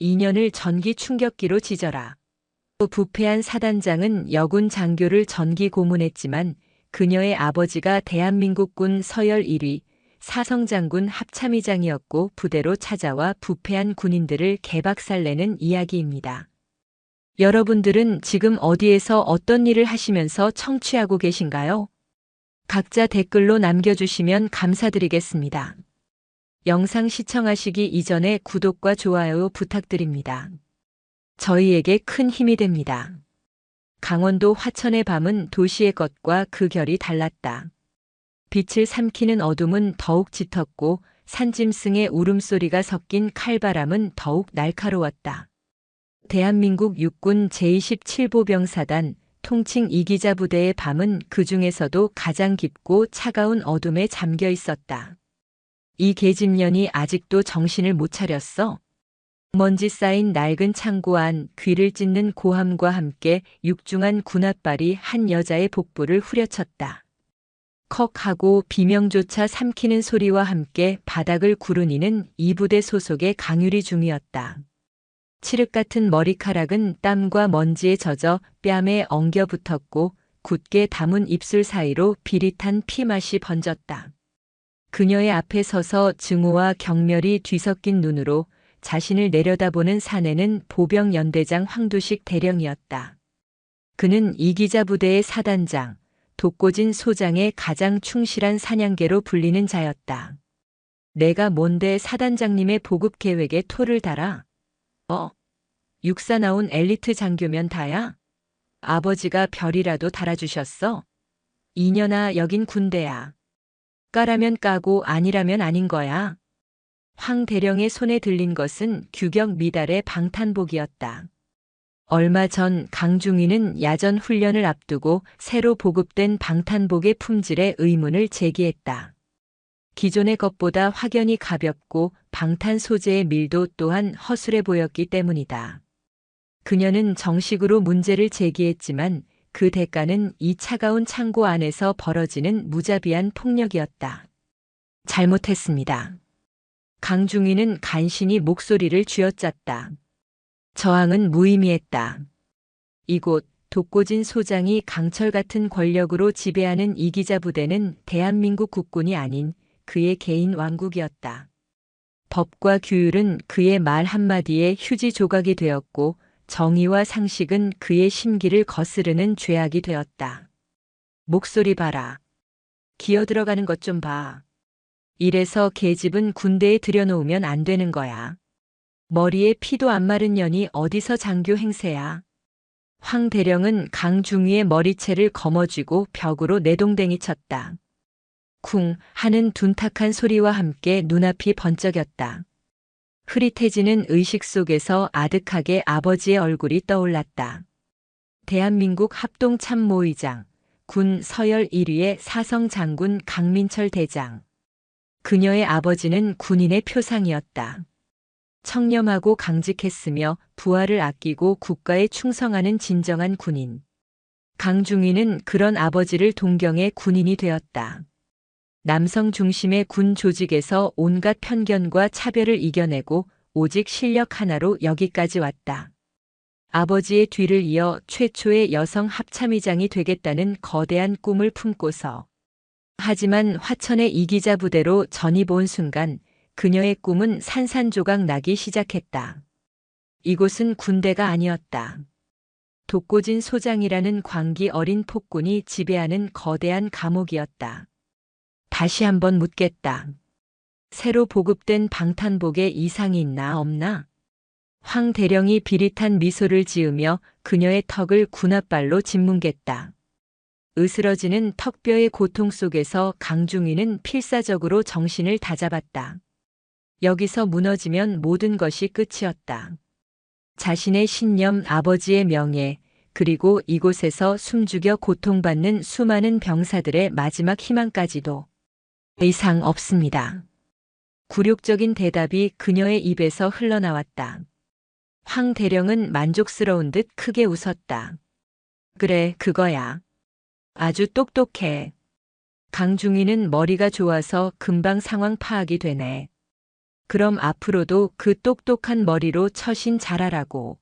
2년을 전기 충격기로 지져라. 또 부패한 사단장은 여군 장교를 전기 고문했지만 그녀의 아버지가 대한민국군 서열 1위 사성장군 합참의장이었고 부대로 찾아와 부패한 군인들을 개박살내는 이야기입니다. 여러분들은 지금 어디에서 어떤 일을 하시면서 청취하고 계신가요? 각자 댓글로 남겨주시면 감사드리겠습니다. 영상 시청하시기 이전에 구독과 좋아요 부탁드립니다. 저희에게 큰 힘이 됩니다. 강원도 화천의 밤은 도시의 것과 그 결이 달랐다. 빛을 삼키는 어둠은 더욱 짙었고 산짐승의 울음소리가 섞인 칼바람은 더욱 날카로웠다. 대한민국 육군 제27보병사단 통칭 이기자 부대의 밤은 그 중에서도 가장 깊고 차가운 어둠에 잠겨 있었다. 이 계집년이 아직도 정신을 못 차렸어. 먼지 쌓인 낡은 창고 안 귀를 찢는 고함과 함께 육중한 군홧발이 한 여자의 복부를 후려쳤다. 컥 하고 비명조차 삼키는 소리와 함께 바닥을 구르니는 이 부대 소속의 강유리 중이었다. 칠흑 같은 머리카락은 땀과 먼지에 젖어 뺨에 엉겨 붙었고 굳게 담은 입술 사이로 비릿한 피맛이 번졌다. 그녀의 앞에 서서 증오와 경멸이 뒤섞인 눈으로 자신을 내려다보는 사내는 보병연대장 황두식 대령이었다. 그는 이기자 부대의 사단장, 독고진 소장의 가장 충실한 사냥개로 불리는 자였다. 내가 뭔데 사단장님의 보급 계획에 토를 달아? 육사 나온 엘리트 장교면 다야? 아버지가 별이라도 달아주셨어? 이년아 여긴 군대야. 까라면 까고 아니라면 아닌 거야. 황 대령의 손에 들린 것은 규격 미달의 방탄복이었다. 얼마 전 강중위는 야전 훈련을 앞두고 새로 보급된 방탄복의 품질에 의문을 제기했다. 기존의 것보다 확연히 가볍고 방탄 소재의 밀도 또한 허술해 보였기 때문이다. 그녀는 정식으로 문제를 제기했지만 그 대가는 이 차가운 창고 안에서 벌어지는 무자비한 폭력이었다. 잘못했습니다. 강중위는 간신히 목소리를 쥐어짰다. 저항은 무의미했다. 이곳 독고진 소장이 강철 같은 권력으로 지배하는 이기자 부대는 대한민국 국군이 아닌 그의 개인 왕국이었다. 법과 규율은 그의 말 한마디에 휴지 조각이 되었고 정의와 상식은 그의 심기를 거스르는 죄악이 되었다. 목소리 봐라. 기어들어가는 것 좀 봐. 이래서 계집은 군대에 들여놓으면 안 되는 거야. 머리에 피도 안 마른 년이 어디서 장교 행세야. 황 대령은 강중위의 머리채를 거머쥐고 벽으로 내동댕이 쳤다. 쿵 하는 둔탁한 소리와 함께 눈앞이 번쩍였다. 흐릿해지는 의식 속에서 아득하게 아버지의 얼굴이 떠올랐다. 대한민국 합동참모의장, 군 서열 1위의 사성장군 강민철 대장. 그녀의 아버지는 군인의 표상이었다. 청렴하고 강직했으며 부하를 아끼고 국가에 충성하는 진정한 군인. 강중위는 그런 아버지를 동경해 군인이 되었다. 남성 중심의 군 조직에서 온갖 편견과 차별을 이겨내고 오직 실력 하나로 여기까지 왔다. 아버지의 뒤를 이어 최초의 여성 합참의장이 되겠다는 거대한 꿈을 품고서. 하지만 화천의 이기자 부대로 전입 온 순간 그녀의 꿈은 산산조각 나기 시작했다. 이곳은 군대가 아니었다. 독고진 소장이라는 광기 어린 폭군이 지배하는 거대한 감옥이었다. 다시 한번 묻겠다. 새로 보급된 방탄복에 이상이 있나 없나? 황 대령이 비릿한 미소를 지으며 그녀의 턱을 군홧발로 짓뭉갰다. 으스러지는 턱뼈의 고통 속에서 강중위는 필사적으로 정신을 다잡았다. 여기서 무너지면 모든 것이 끝이었다. 자신의 신념, 아버지의 명예, 그리고 이곳에서 숨죽여 고통받는 수많은 병사들의 마지막 희망까지도. 이상 없습니다. 굴욕적인 대답이 그녀의 입에서 흘러나왔다. 황 대령은 만족스러운 듯 크게 웃었다. 그래, 그거야. 아주 똑똑해. 강중위는 머리가 좋아서 금방 상황 파악이 되네. 그럼 앞으로도 그 똑똑한 머리로 처신 잘하라고.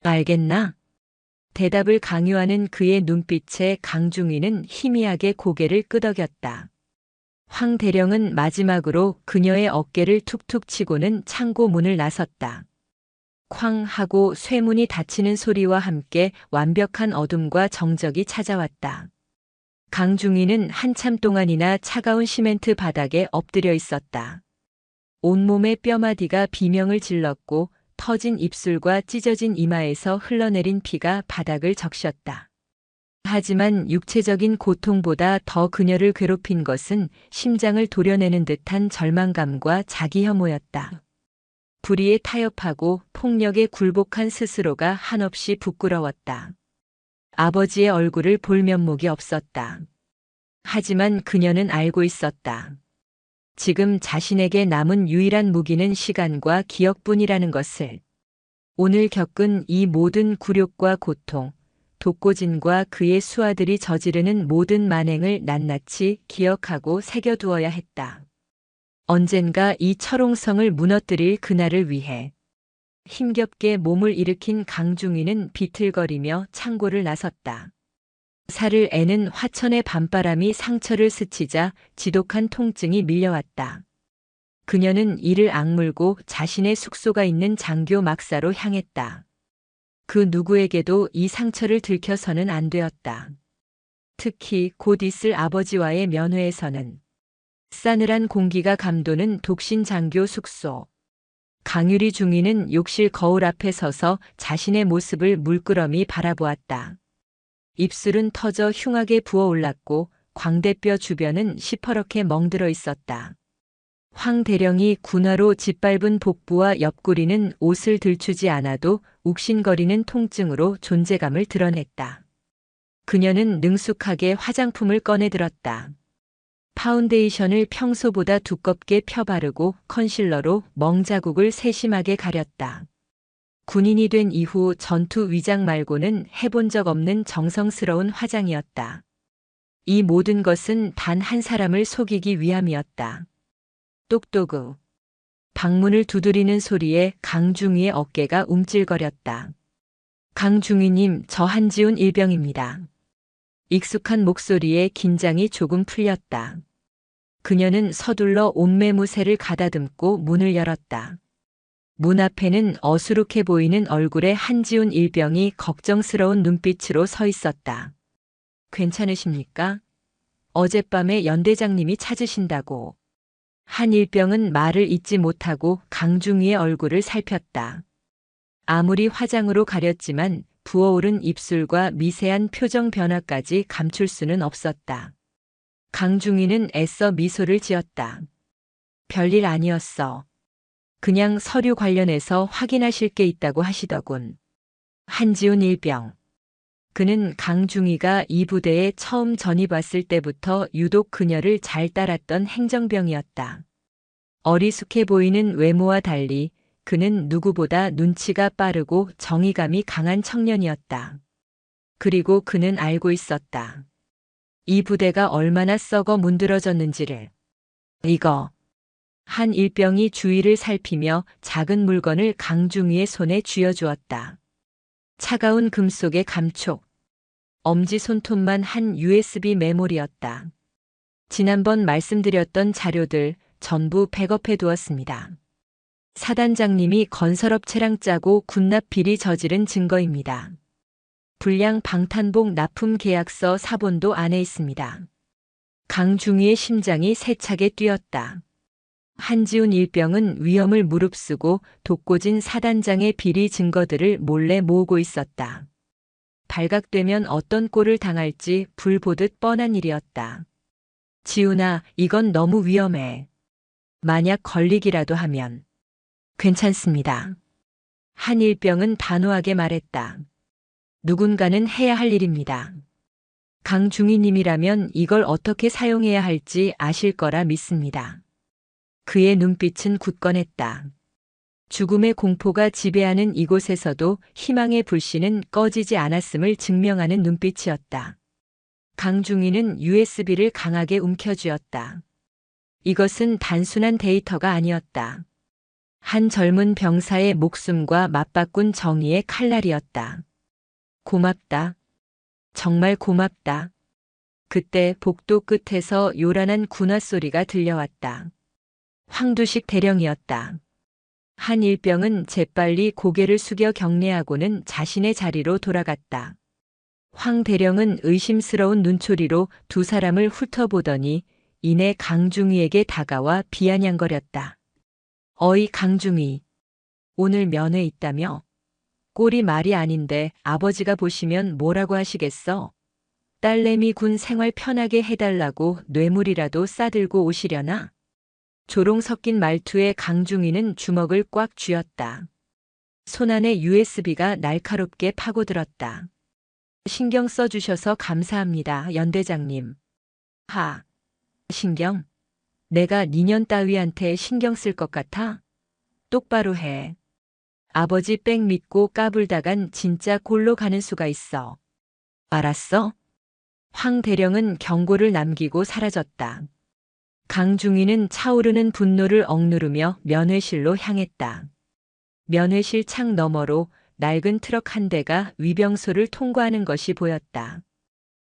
알겠나? 대답을 강요하는 그의 눈빛에 강중위는 희미하게 고개를 끄덕였다. 황 대령은 마지막으로 그녀의 어깨를 툭툭 치고는 창고 문을 나섰다. 쾅 하고 쇠문이 닫히는 소리와 함께 완벽한 어둠과 정적이 찾아왔다. 강중위는 한참 동안이나 차가운 시멘트 바닥에 엎드려 있었다. 온몸의 뼈마디가 비명을 질렀고 터진 입술과 찢어진 이마에서 흘러내린 피가 바닥을 적셨다. 하지만 육체적인 고통보다 더 그녀를 괴롭힌 것은 심장을 도려내는 듯한 절망감과 자기 혐오였다. 불의에 타협하고 폭력에 굴복한 스스로가 한없이 부끄러웠다. 아버지의 얼굴을 볼 면목이 없었다. 하지만 그녀는 알고 있었다. 지금 자신에게 남은 유일한 무기는 시간과 기억뿐이라는 것을. 오늘 겪은 이 모든 굴욕과 고통, 독고진과 그의 수하들이 저지르는 모든 만행을 낱낱이 기억하고 새겨두어야 했다. 언젠가 이 철옹성을 무너뜨릴 그날을 위해. 힘겹게 몸을 일으킨 강중위는 비틀거리며 창고를 나섰다. 살을 애는 화천의 밤바람이 상처를 스치자 지독한 통증이 밀려왔다. 그녀는 이를 악물고 자신의 숙소가 있는 장교 막사로 향했다. 그 누구에게도 이 상처를 들켜서는 안 되었다. 특히 곧 있을 아버지와의 면회에서는. 싸늘한 공기가 감도는 독신 장교 숙소. 강유리 중위는 욕실 거울 앞에 서서 자신의 모습을 물끄러미 바라보았다. 입술은 터져 흉하게 부어올랐고 광대뼈 주변은 시퍼렇게 멍들어 있었다. 황 대령이 군화로 짓밟은 복부와 옆구리는 옷을 들추지 않아도 욱신거리는 통증으로 존재감을 드러냈다. 그녀는 능숙하게 화장품을 꺼내 들었다. 파운데이션을 평소보다 두껍게 펴바르고 컨실러로 멍자국을 세심하게 가렸다. 군인이 된 이후 전투 위장 말고는 해본 적 없는 정성스러운 화장이었다. 이 모든 것은 단 한 사람을 속이기 위함이었다. 똑똑우. 방문을 두드리는 소리에 강중위의 어깨가 움찔거렸다. 강중위님, 저 한지훈 일병입니다. 익숙한 목소리에 긴장이 조금 풀렸다. 그녀는 서둘러 옷매무새를 가다듬고 문을 열었다. 문 앞에는 어수룩해 보이는 얼굴의 한지훈 일병이 걱정스러운 눈빛으로 서 있었다. 괜찮으십니까? 어젯밤에 연대장님이 찾으신다고. 한 일병은 말을 잇지 못하고 강중위의 얼굴을 살폈다. 아무리 화장으로 가렸지만 부어오른 입술과 미세한 표정 변화까지 감출 수는 없었다. 강중위는 애써 미소를 지었다. 별일 아니었어. 그냥 서류 관련해서 확인하실 게 있다고 하시더군. 한지훈 일병. 그는 강중위가 이 부대에 처음 전입 왔을 때부터 유독 그녀를 잘 따랐던 행정병이었다. 어리숙해 보이는 외모와 달리 그는 누구보다 눈치가 빠르고 정의감이 강한 청년이었다. 그리고 그는 알고 있었다. 이 부대가 얼마나 썩어 문드러졌는지를. 이거. 한 일병이 주위를 살피며 작은 물건을 강중위의 손에 쥐어주었다. 차가운 금속의 감촉. 엄지 손톱만 한 USB 메모리였다. 지난번 말씀드렸던 자료들 전부 백업해 두었습니다. 사단장님이 건설업체랑 짜고 군납 비리 저지른 증거입니다. 불량 방탄복 납품 계약서 사본도 안에 있습니다. 강중위의 심장이 세차게 뛰었다. 한지훈 일병은 위험을 무릅쓰고 독고진 사단장의 비리 증거들을 몰래 모으고 있었다. 발각되면 어떤 꼴을 당할지 불 보듯 뻔한 일이었다. 지훈아, 이건 너무 위험해. 만약 걸리기라도 하면. 괜찮습니다. 한 일병은 단호하게 말했다. 누군가는 해야 할 일입니다. 강중위님이라면 이걸 어떻게 사용해야 할지 아실 거라 믿습니다. 그의 눈빛은 굳건했다. 죽음의 공포가 지배하는 이곳에서도 희망의 불씨는 꺼지지 않았음을 증명하는 눈빛이었다. 강중위는 USB를 강하게 움켜쥐었다. 이것은 단순한 데이터가 아니었다. 한 젊은 병사의 목숨과 맞바꾼 정의의 칼날이었다. 고맙다. 정말 고맙다. 그때 복도 끝에서 요란한 군화 소리가 들려왔다. 황두식 대령이었다. 한 일병은 재빨리 고개를 숙여 경례하고는 자신의 자리로 돌아갔다. 황 대령은 의심스러운 눈초리로 두 사람을 훑어보더니 이내 강중위에게 다가와 비아냥거렸다. 어이 강중위, 오늘 면회 있다며? 꼴이 말이 아닌데 아버지가 보시면 뭐라고 하시겠어? 딸내미 군 생활 편하게 해달라고 뇌물이라도 싸들고 오시려나? 조롱 섞인 말투에 강중위는 주먹을 꽉 쥐었다. 손안에 USB가 날카롭게 파고들었다. 신경 써주셔서 감사합니다, 연대장님. 하, 신경? 내가 니년 따위한테 신경 쓸 것 같아? 똑바로 해. 아버지 백 믿고 까불다간 진짜 골로 가는 수가 있어. 알았어? 황 대령은 경고를 남기고 사라졌다. 강중위는 차오르는 분노를 억누르며 면회실로 향했다. 면회실 창 너머로 낡은 트럭 한 대가 위병소를 통과하는 것이 보였다.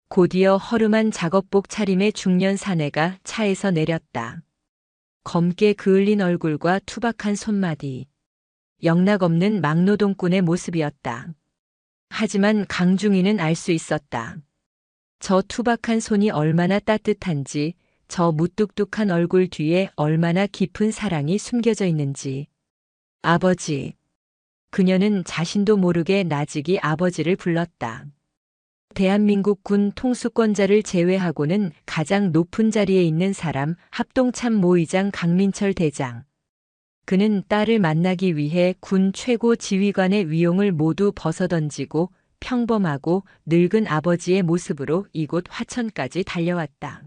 곧이어 허름한 작업복 차림의 중년 사내가 차에서 내렸다. 검게 그을린 얼굴과 투박한 손마디. 영락없는 막노동꾼의 모습이었다. 하지만 강중위는 알 수 있었다. 저 투박한 손이 얼마나 따뜻한지, 저 무뚝뚝한 얼굴 뒤에 얼마나 깊은 사랑이 숨겨져 있는지. 아버지. 그녀는 자신도 모르게 나직이 아버지를 불렀다. 대한민국 군 통수권자를 제외하고는 가장 높은 자리에 있는 사람, 합동참모의장 강민철 대장. 그는 딸을 만나기 위해 군 최고 지휘관의 위용을 모두 벗어던지고 평범하고 늙은 아버지의 모습으로 이곳 화천까지 달려왔다.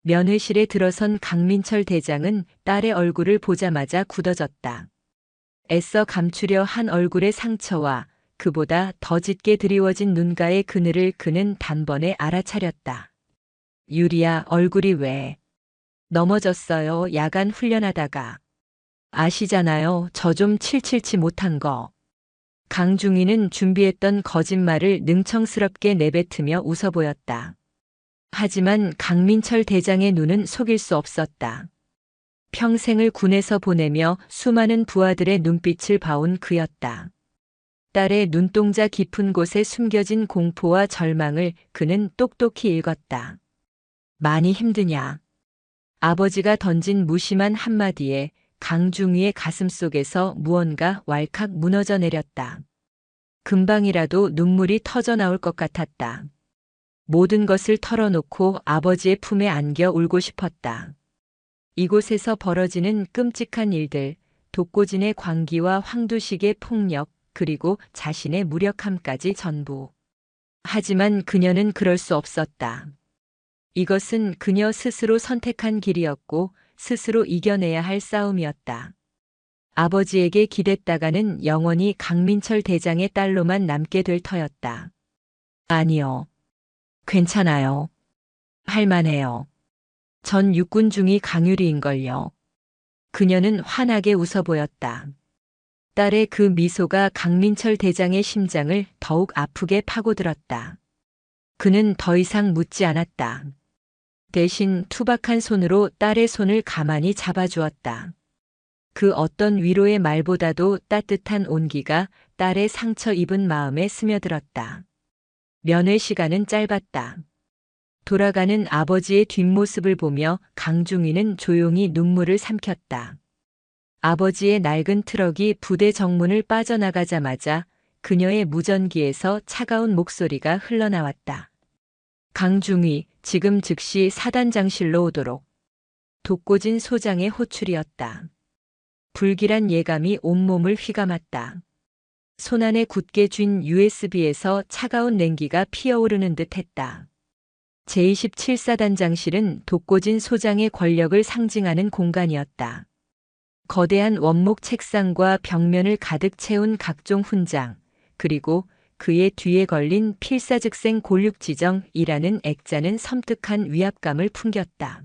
면회실에 들어선 강민철 대장은 딸의 얼굴을 보자마자 굳어졌다. 애써 감추려 한 얼굴의 상처와 그보다 더 짙게 드리워진 눈가의 그늘을 그는 단번에 알아차렸다. 유리야, 얼굴이 왜? 넘어졌어요, 야간 훈련하다가. 아시잖아요, 저 좀 칠칠치 못한 거. 강중위는 준비했던 거짓말을 능청스럽게 내뱉으며 웃어 보였다. 하지만 강민철 대장의 눈은 속일 수 없었다. 평생을 군에서 보내며 수많은 부하들의 눈빛을 봐온 그였다. 딸의 눈동자 깊은 곳에 숨겨진 공포와 절망을 그는 똑똑히 읽었다. 많이 힘드냐? 아버지가 던진 무심한 한마디에 강중위의 가슴속에서 무언가 왈칵 무너져 내렸다. 금방이라도 눈물이 터져 나올 것 같았다. 모든 것을 털어놓고 아버지의 품에 안겨 울고 싶었다. 이곳에서 벌어지는 끔찍한 일들, 독고진의 광기와 황두식의 폭력, 그리고 자신의 무력함까지 전부. 하지만 그녀는 그럴 수 없었다. 이것은 그녀 스스로 선택한 길이었고 스스로 이겨내야 할 싸움이었다. 아버지에게 기댔다가는 영원히 강민철 대장의 딸로만 남게 될 터였다. 아니요. 괜찮아요. 할만해요. 전 육군 중위 강유리인걸요. 그녀는 환하게 웃어 보였다. 딸의 그 미소가 강민철 대장의 심장을 더욱 아프게 파고들었다. 그는 더 이상 묻지 않았다. 대신 투박한 손으로 딸의 손을 가만히 잡아주었다. 그 어떤 위로의 말보다도 따뜻한 온기가 딸의 상처 입은 마음에 스며들었다. 면회 시간은 짧았다. 돌아가는 아버지의 뒷모습을 보며 강중위는 조용히 눈물을 삼켰다. 아버지의 낡은 트럭이 부대 정문을 빠져나가자마자 그녀의 무전기에서 차가운 목소리가 흘러나왔다. 강중위, 지금 즉시 사단장실로 오도록. 독고진 소장의 호출이었다. 불길한 예감이 온몸을 휘감았다. 손안에 굳게 쥔 USB에서 차가운 냉기가 피어오르는 듯 했다. 제27사단장실은 독고진 소장의 권력을 상징하는 공간이었다. 거대한 원목 책상과 벽면을 가득 채운 각종 훈장, 그리고 그의 뒤에 걸린 필사즉생 골육지정이라는 액자는 섬뜩한 위압감을 풍겼다.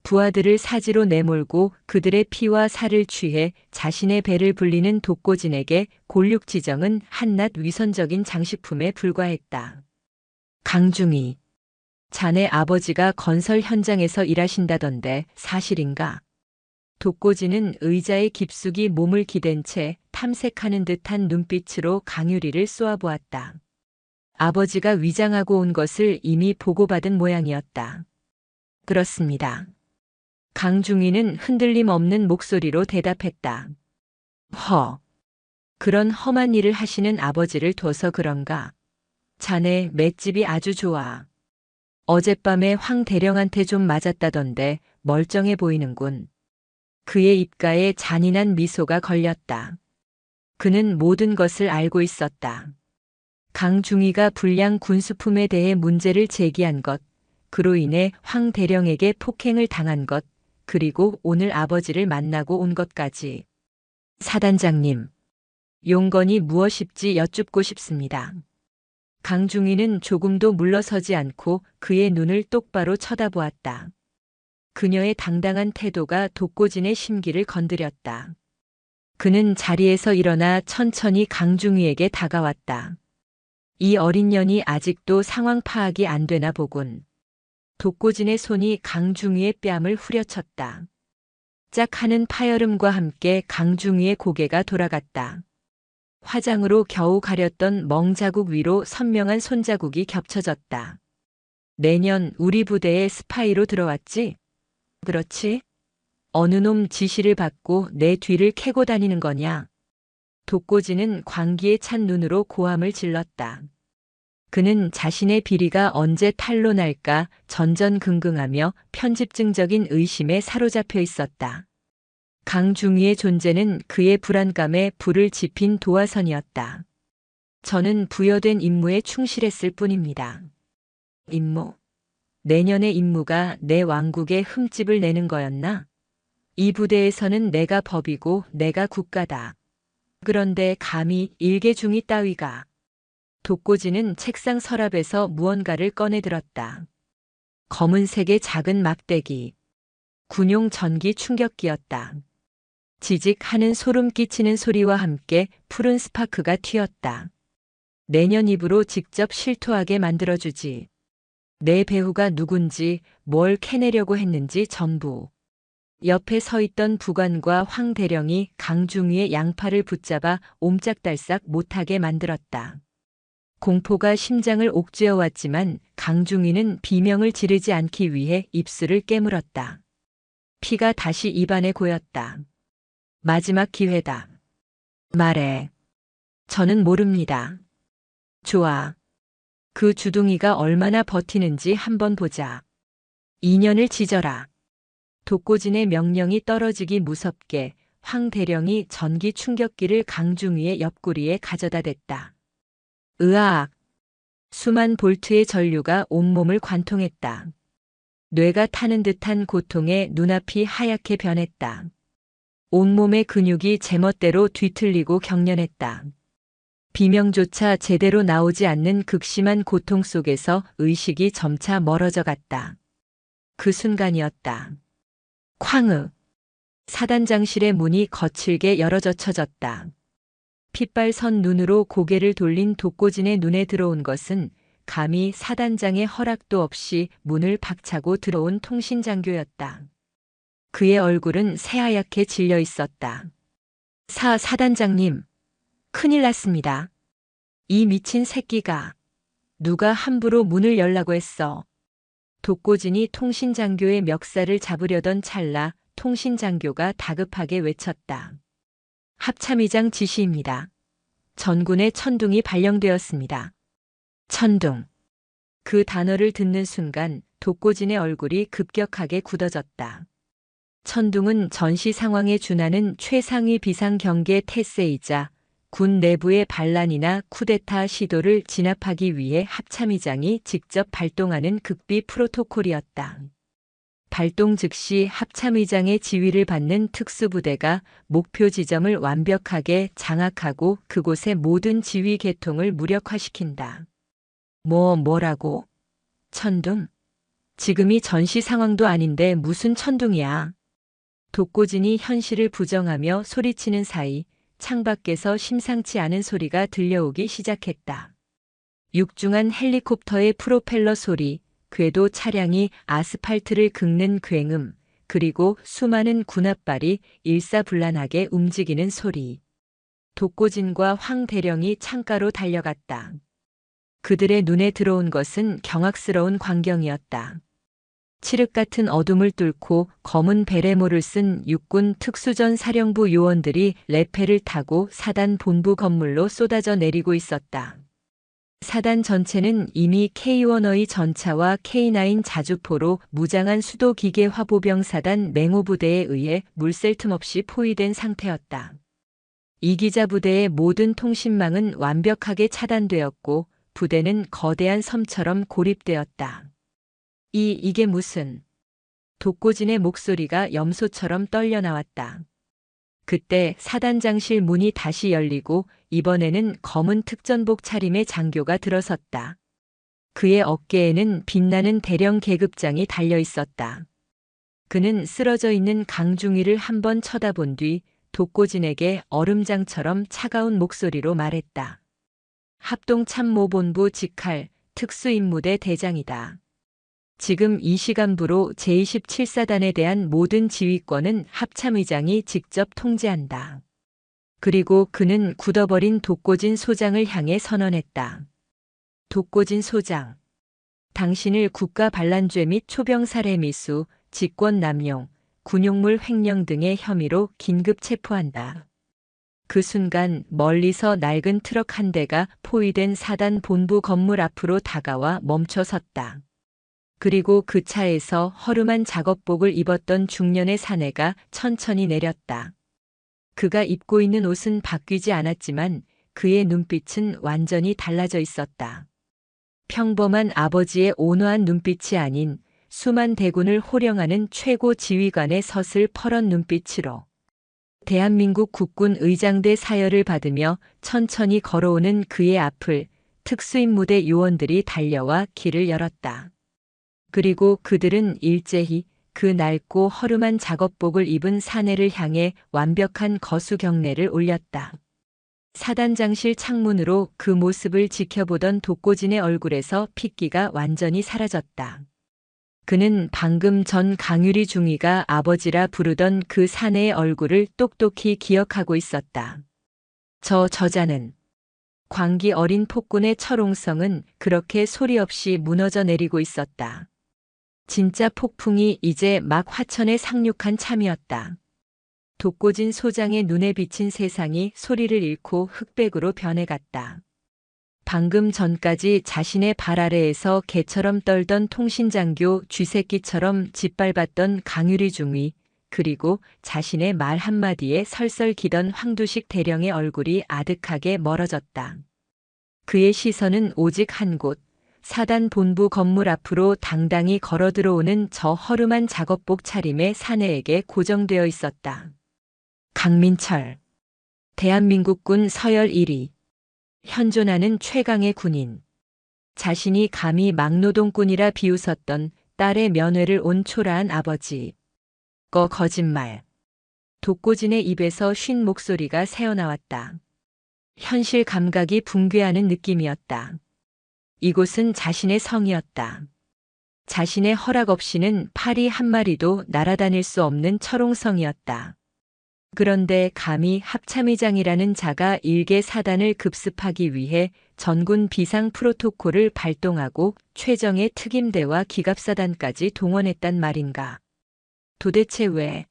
부하들을 사지로 내몰고 그들의 피와 살을 취해 자신의 배를 불리는 독고진에게 골육지정은 한낱 위선적인 장식품에 불과했다. 강중이, 자네 아버지가 건설 현장에서 일하신다던데 사실인가? 독고진은 의자에 깊숙이 몸을 기댄 채 탐색하는 듯한 눈빛으로 강유리를 쏘아보았다. 아버지가 위장하고 온 것을 이미 보고받은 모양이었다. 그렇습니다. 강중희는 흔들림 없는 목소리로 대답했다. 그런 험한 일을 하시는 아버지를 둬서 그런가? 자네 맷집이 아주 좋아. 어젯밤에 황 대령한테 좀 맞았다던데 멀쩡해 보이는군. 그의 입가에 잔인한 미소가 걸렸다. 그는 모든 것을 알고 있었다. 강중희가 불량 군수품에 대해 문제를 제기한 것, 그로 인해 황 대령에게 폭행을 당한 것, 그리고 오늘 아버지를 만나고 온 것까지. 사단장님, 용건이 무엇일지 여쭙고 싶습니다. 강중희는 조금도 물러서지 않고 그의 눈을 똑바로 쳐다보았다. 그녀의 당당한 태도가 독고진의 심기를 건드렸다. 그는 자리에서 일어나 천천히 강중희에게 다가왔다. 이 어린 년이 아직도 상황 파악이 안 되나 보군. 독고진의 손이 강중희의 뺨을 후려쳤다. 짝 하는 파열음과 함께 강중희의 고개가 돌아갔다. 화장으로 겨우 가렸던 멍자국 위로 선명한 손자국이 겹쳐졌다. 내년 우리 부대에 스파이로 들어왔지? 그렇지? 어느 놈 지시를 받고 내 뒤를 캐고 다니는 거냐? 독고진은 광기에 찬 눈으로 고함을 질렀다. 그는 자신의 비리가 언제 탄로 날까 전전긍긍하며 편집증적인 의심에 사로잡혀 있었다. 강중희의 존재는 그의 불안감에 불을 지핀 도화선이었다. 저는 부여된 임무에 충실했을 뿐입니다. 임무? 내년의 임무가 내 왕국에 흠집을 내는 거였나? 이 부대에서는 내가 법이고 내가 국가다. 그런데 감히 일개중이 따위가. 독고진은 책상 서랍에서 무언가를 꺼내들었다. 검은색의 작은 막대기. 군용 전기 충격기였다. 지직하는 소름 끼치는 소리와 함께 푸른 스파크가 튀었다. 내년 입으로 직접 실토하게 만들어주지. 내 배후가 누군지 뭘 캐내려고 했는지 전부. 옆에 서 있던 부관과 황 대령이 강중희의 양팔을 붙잡아 옴짝달싹 못하게 만들었다. 공포가 심장을 옥죄어왔지만 강중희는 비명을 지르지 않기 위해 입술을 깨물었다. 피가 다시 입안에 고였다. 마지막 기회다. 말해. 저는 모릅니다. 좋아. 그 주둥이가 얼마나 버티는지 한번 보자. 2년을 지져라. 독고진의 명령이 떨어지기 무섭게 황 대령이 전기 충격기를 강중희의 옆구리에 가져다 댔다. 으악! 수만 볼트의 전류가 온몸을 관통했다. 뇌가 타는 듯한 고통에 눈앞이 하얗게 변했다. 온몸의 근육이 제멋대로 뒤틀리고 경련했다. 비명조차 제대로 나오지 않는 극심한 고통 속에서 의식이 점차 멀어져 갔다. 그 순간이었다. 쾅으! 사단장실의 문이 거칠게 열어젖혀졌다. 핏발선 눈으로 고개를 돌린 독고진의 눈에 들어온 것은 감히 사단장의 허락도 없이 문을 박차고 들어온 통신장교였다. 그의 얼굴은 새하얗게 질려 있었다. 사단장님, 큰일 났습니다. 이 미친 새끼가. 누가 함부로 문을 열라고 했어. 독고진이 통신장교의 멱살을 잡으려던 찰나 통신장교가 다급하게 외쳤다. 합참의장 지시입니다. 전군의 천둥이 발령되었습니다. 천둥. 그 단어를 듣는 순간 독고진의 얼굴이 급격하게 굳어졌다. 천둥은 전시 상황에 준하는 최상위 비상 경계 태세이자 군 내부의 반란이나 쿠데타 시도를 진압하기 위해 합참의장이 직접 발동하는 극비 프로토콜이었다. 발동 즉시 합참의장의 지휘를 받는 특수부대가 목표 지점을 완벽하게 장악하고 그곳의 모든 지휘 계통을 무력화시킨다. 뭐라고? 천둥? 지금이 전시 상황도 아닌데 무슨 천둥이야. 독고진이 현실을 부정하며 소리치는 사이 창밖에서 심상치 않은 소리가 들려오기 시작했다. 육중한 헬리콥터의 프로펠러 소리, 궤도 차량이 아스팔트를 긁는 굉음, 그리고 수많은 군합발이 일사불란하게 움직이는 소리. 독고진과 황 대령이 창가로 달려갔다. 그들의 눈에 들어온 것은 경악스러운 광경이었다. 칠흑 같은 어둠을 뚫고 검은 베레모를 쓴 육군 특수전 사령부 요원들이 레페를 타고 사단 본부 건물로 쏟아져 내리고 있었다. 사단 전체는 이미 K1의 전차와 K9 자주포로 무장한 수도기계 화보병사단 맹호부대에 의해 물샐 틈 없이 포위된 상태였다. 이기자 부대의 모든 통신망은 완벽하게 차단되었고 부대는 거대한 섬처럼 고립되었다. 이게 무슨... 독고진의 목소리가 염소처럼 떨려 나왔다. 그때 사단장실 문이 다시 열리고 이번에는 검은 특전복 차림의 장교가 들어섰다. 그의 어깨에는 빛나는 대령 계급장이 달려 있었다. 그는 쓰러져 있는 강중위를 한번 쳐다본 뒤 독고진에게 얼음장처럼 차가운 목소리로 말했다. 합동참모본부 직할 특수임무대 대장이다. 지금 이 시간부로 제27사단에 대한 모든 지휘권은 합참의장이 직접 통제한다. 그리고 그는 굳어버린 독고진 소장을 향해 선언했다. 독고진 소장, 당신을 국가반란죄 및 초병살해 미수, 직권남용, 군용물 횡령 등의 혐의로 긴급 체포한다. 그 순간 멀리서 낡은 트럭 한 대가 포위된 사단 본부 건물 앞으로 다가와 멈춰섰다. 그리고 그 차에서 허름한 작업복을 입었던 중년의 사내가 천천히 내렸다. 그가 입고 있는 옷은 바뀌지 않았지만 그의 눈빛은 완전히 달라져 있었다. 평범한 아버지의 온화한 눈빛이 아닌 수만 대군을 호령하는 최고 지휘관의 서슬 퍼런 눈빛으로 대한민국 국군 의장대 사열을 받으며 천천히 걸어오는 그의 앞을 특수임무대 요원들이 달려와 길을 열었다. 그리고 그들은 일제히 그 낡고 허름한 작업복을 입은 사내를 향해 완벽한 거수 경례를 올렸다. 사단장실 창문으로 그 모습을 지켜보던 독고진의 얼굴에서 핏기가 완전히 사라졌다. 그는 방금 전 강유리 중위가 아버지라 부르던 그 사내의 얼굴을 똑똑히 기억하고 있었다. 저 저자는 광기 어린 폭군의 철옹성은 그렇게 소리 없이 무너져 내리고 있었다. 진짜 폭풍이 이제 막 화천에 상륙한 참이었다. 독고진 소장의 눈에 비친 세상이 소리를 잃고 흑백으로 변해갔다. 방금 전까지 자신의 발 아래에서 개처럼 떨던 통신장교 쥐새끼처럼 짓밟았던 강유리 중위, 그리고 자신의 말 한마디에 설설기던 황두식 대령의 얼굴이 아득하게 멀어졌다. 그의 시선은 오직 한 곳, 사단 본부 건물 앞으로 당당히 걸어 들어오는 저 허름한 작업복 차림의 사내에게 고정되어 있었다. 강민철, 대한민국군 서열 1위, 현존하는 최강의 군인. 자신이 감히 막노동꾼이라 비웃었던 딸의 면회를 온 초라한 아버지. 거짓말. 독고진의 입에서 쉰 목소리가 새어나왔다. 현실 감각이 붕괴하는 느낌이었다. 이곳은 자신의 성이었다. 자신의 허락 없이는 파리 한 마리도 날아다닐 수 없는 철옹성이었다. 그런데 감히 합참의장이라는 자가 일개 사단을 급습하기 위해 전군 비상 프로토콜을 발동하고 최정예 특임대와 기갑사단까지 동원했단 말인가. 도대체 왜?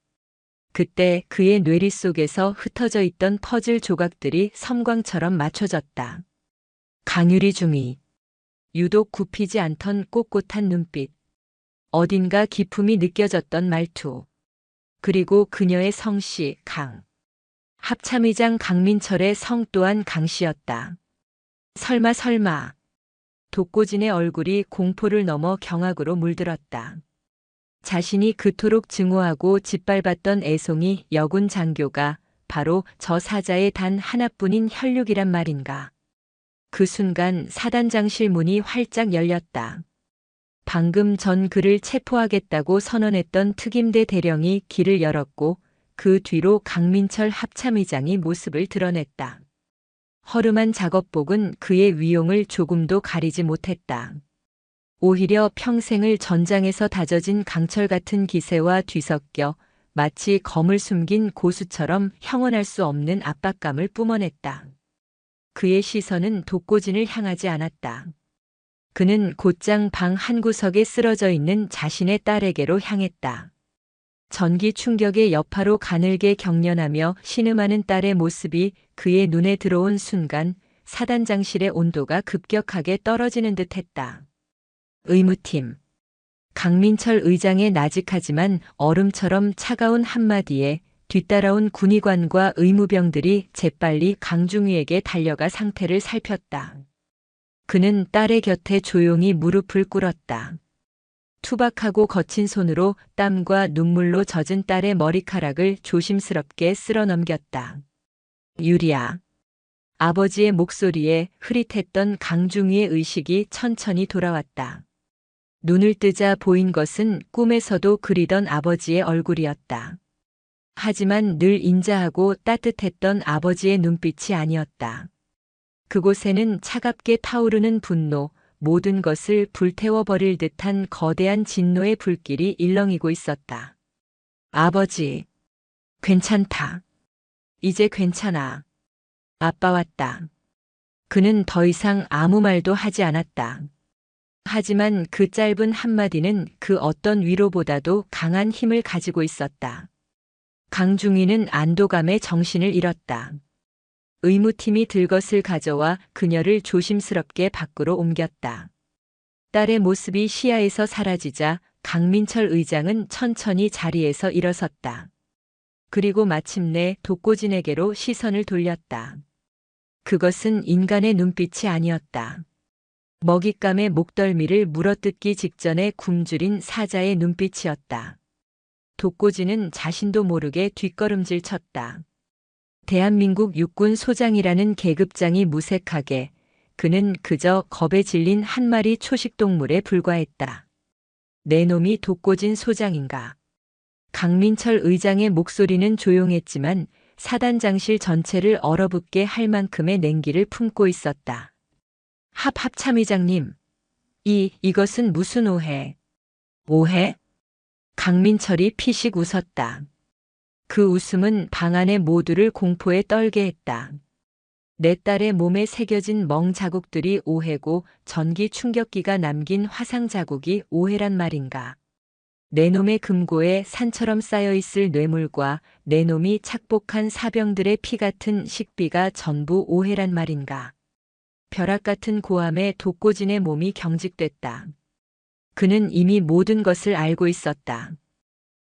그때 그의 뇌리 속에서 흩어져 있던 퍼즐 조각들이 섬광처럼 맞춰졌다. 강유리 중위. 유독 굽히지 않던 꼿꼿한 눈빛. 어딘가 기품이 느껴졌던 말투. 그리고 그녀의 성씨 강. 합참의장 강민철의 성 또한 강씨였다. 설마. 독고진의 얼굴이 공포를 넘어 경악으로 물들었다. 자신이 그토록 증오하고 짓밟았던 애송이 여군 장교가 바로 저 사자의 단 하나뿐인 혈육이란 말인가. 그 순간 사단장실 문이 활짝 열렸다. 방금 전 그를 체포하겠다고 선언했던 특임대 대령이 길을 열었고 그 뒤로 강민철 합참의장이 모습을 드러냈다. 허름한 작업복은 그의 위용을 조금도 가리지 못했다. 오히려 평생을 전장에서 다져진 강철 같은 기세와 뒤섞여 마치 검을 숨긴 고수처럼 형언할 수 없는 압박감을 뿜어냈다. 그의 시선은 독고진을 향하지 않았다. 그는 곧장 방 한 구석에 쓰러져 있는 자신의 딸에게로 향했다. 전기 충격의 여파로 가늘게 경련하며 신음하는 딸의 모습이 그의 눈에 들어온 순간 사단장실의 온도가 급격하게 떨어지는 듯했다. 의무팀. 강민철 의장의 나직하지만 얼음처럼 차가운 한마디에 뒤따라온 군의관과 의무병들이 재빨리 강중위에게 달려가 상태를 살폈다. 그는 딸의 곁에 조용히 무릎을 꿇었다. 투박하고 거친 손으로 땀과 눈물로 젖은 딸의 머리카락을 조심스럽게 쓸어 넘겼다. 유리야. 아버지의 목소리에 흐릿했던 강중위의 의식이 천천히 돌아왔다. 눈을 뜨자 보인 것은 꿈에서도 그리던 아버지의 얼굴이었다. 하지만 늘 인자하고 따뜻했던 아버지의 눈빛이 아니었다. 그곳에는 차갑게 타오르는 분노, 모든 것을 불태워버릴 듯한 거대한 진노의 불길이 일렁이고 있었다. 아버지, 괜찮다. 이제 괜찮아. 아빠 왔다. 그는 더 이상 아무 말도 하지 않았다. 하지만 그 짧은 한마디는 그 어떤 위로보다도 강한 힘을 가지고 있었다. 강중위는 안도감에 정신을 잃었다. 의무팀이 들것을 가져와 그녀를 조심스럽게 밖으로 옮겼다. 딸의 모습이 시야에서 사라지자 강민철 의장은 천천히 자리에서 일어섰다. 그리고 마침내 독고진에게로 시선을 돌렸다. 그것은 인간의 눈빛이 아니었다. 먹잇감의 목덜미를 물어뜯기 직전에 굶주린 사자의 눈빛이었다. 독고진은 자신도 모르게 뒷걸음질 쳤다. 대한민국 육군 소장이라는 계급장이 무색하게 그는 그저 겁에 질린 한 마리 초식동물에 불과했다. 내 놈이 독고진 소장인가? 강민철 의장의 목소리는 조용했지만 사단장실 전체를 얼어붙게 할 만큼의 냉기를 품고 있었다. 합참의장님, 이것은 무슨 오해? 오해? 강민철이 피식 웃었다. 그 웃음은 방 안의 모두를 공포에 떨게 했다. 내 딸의 몸에 새겨진 멍 자국들이 오해고 전기 충격기가 남긴 화상 자국이 오해란 말인가? 내 놈의 금고에 산처럼 쌓여있을 뇌물과 내 놈이 착복한 사병들의 피 같은 식비가 전부 오해란 말인가? 벼락 같은 고함에 독고진의 몸이 경직됐다. 그는 이미 모든 것을 알고 있었다.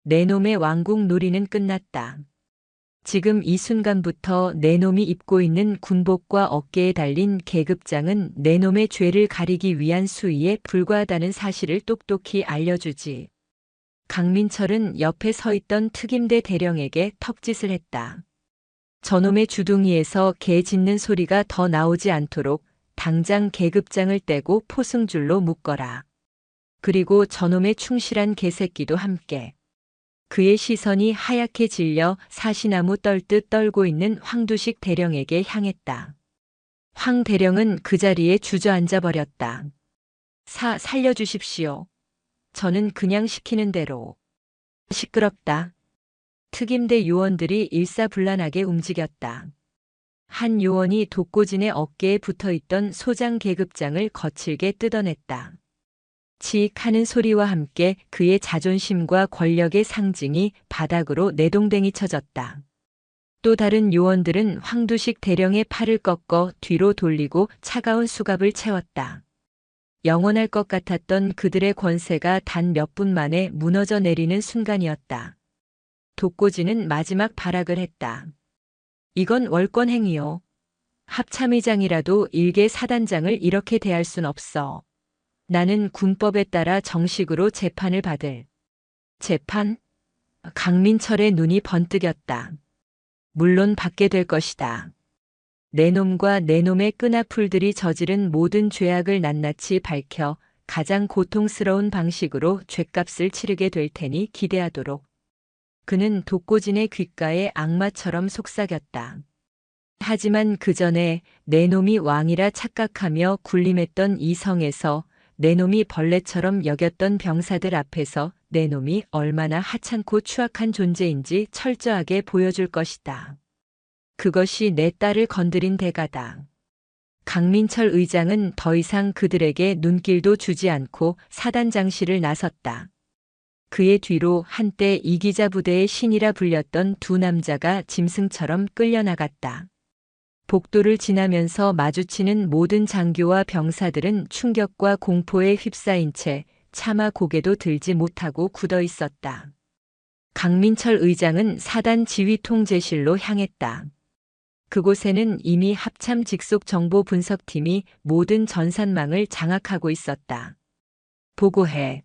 내 놈의 왕국 놀이는 끝났다. 지금 이 순간부터 내 놈이 입고 있는 군복과 어깨에 달린 계급장은 내 놈의 죄를 가리기 위한 수위에 불과하다는 사실을 똑똑히 알려주지. 강민철은 옆에 서 있던 특임대 대령에게 턱짓을 했다. 저놈의 주둥이에서 개 짖는 소리가 더 나오지 않도록 당장 계급장을 떼고 포승줄로 묶어라. 그리고 저놈의 충실한 개새끼도 함께. 그의 시선이 하얗게 질려 사시나무 떨듯 떨고 있는 황두식 대령에게 향했다. 황 대령은 그 자리에 주저앉아 버렸다. 살려주십시오. 저는 그냥 시키는 대로. 시끄럽다. 특임대 요원들이 일사불란하게 움직였다. 한 요원이 독고진의 어깨에 붙어있던 소장 계급장을 거칠게 뜯어냈다. 치익 하는 소리와 함께 그의 자존심과 권력의 상징이 바닥으로 내동댕이 쳐졌다. 또 다른 요원들은 황두식 대령의 팔을 꺾어 뒤로 돌리고 차가운 수갑을 채웠다. 영원할 것 같았던 그들의 권세가 단 몇 분 만에 무너져 내리는 순간이었다. 독고진은 마지막 발악을 했다. 이건 월권행위요. 합참의장이라도 일개 사단장을 이렇게 대할 순 없어. 나는 군법에 따라 정식으로 재판을 받을. 재판? 강민철의 눈이 번뜩였다. 물론 받게 될 것이다. 내 놈과 내 놈의 끈아풀들이 저지른 모든 죄악을 낱낱이 밝혀 가장 고통스러운 방식으로 죗값을 치르게 될 테니 기대하도록. 그는 독고진의 귓가에 악마처럼 속삭였다. 하지만 그 전에 내 놈이 왕이라 착각하며 군림했던 이 성에서 내 놈이 벌레처럼 여겼던 병사들 앞에서 내 놈이 얼마나 하찮고 추악한 존재인지 철저하게 보여줄 것이다. 그것이 내 딸을 건드린 대가다. 강민철 의장은 더 이상 그들에게 눈길도 주지 않고 사단장실을 나섰다. 그의 뒤로 한때 이기자 부대의 신이라 불렸던 두 남자가 짐승처럼 끌려나갔다. 복도를 지나면서 마주치는 모든 장교와 병사들은 충격과 공포에 휩싸인 채 차마 고개도 들지 못하고 굳어 있었다. 강민철 의장은 사단 지휘 통제실로 향했다. 그곳에는 이미 합참 직속 정보 분석팀이 모든 전산망을 장악하고 있었다. 보고해.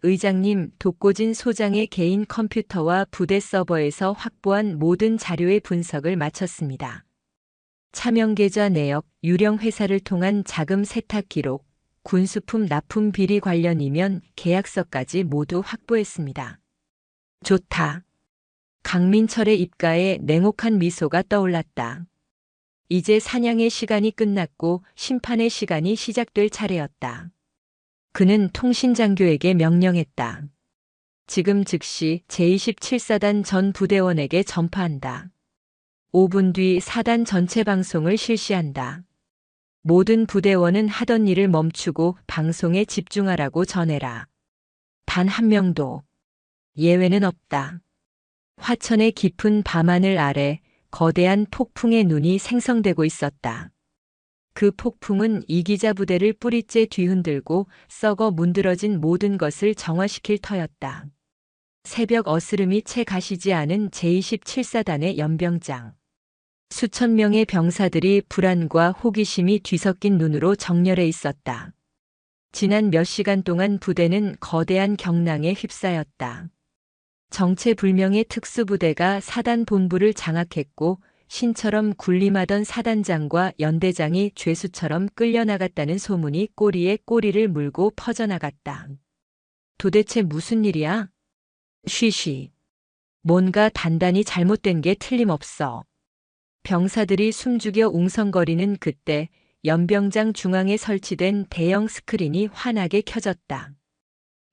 의장님, 독고진 소장의 개인 컴퓨터와 부대 서버에서 확보한 모든 자료의 분석을 마쳤습니다. 차명 계좌 내역, 유령 회사를 통한 자금 세탁 기록, 군수품 납품 비리 관련이면 계약서까지 모두 확보했습니다. 좋다. 강민철의 입가에 냉혹한 미소가 떠올랐다. 이제 사냥의 시간이 끝났고 심판의 시간이 시작될 차례였다. 그는 통신장교에게 명령했다. 지금 즉시 제27사단 전 부대원에게 전파한다. 5분 뒤 사단 전체 방송을 실시한다. 모든 부대원은 하던 일을 멈추고 방송에 집중하라고 전해라. 단 한 명도 예외는 없다. 화천의 깊은 밤하늘 아래 거대한 폭풍의 눈이 생성되고 있었다. 그 폭풍은 이기자 부대를 뿌리째 뒤흔들고 썩어 문드러진 모든 것을 정화시킬 터였다. 새벽 어스름이 채 가시지 않은 제27사단의 연병장. 수천 명의 병사들이 불안과 호기심이 뒤섞인 눈으로 정렬해 있었다. 지난 몇 시간 동안 부대는 거대한 경랑에 휩싸였다. 정체불명의 특수부대가 사단 본부를 장악했고 신처럼 군림하던 사단장과 연대장이 죄수처럼 끌려나갔다는 소문이 꼬리에 꼬리를 물고 퍼져나갔다. 도대체 무슨 일이야? 쉬쉬. 뭔가 단단히 잘못된 게 틀림없어. 병사들이 숨죽여 웅성거리는 그때 연병장 중앙에 설치된 대형 스크린이 환하게 켜졌다.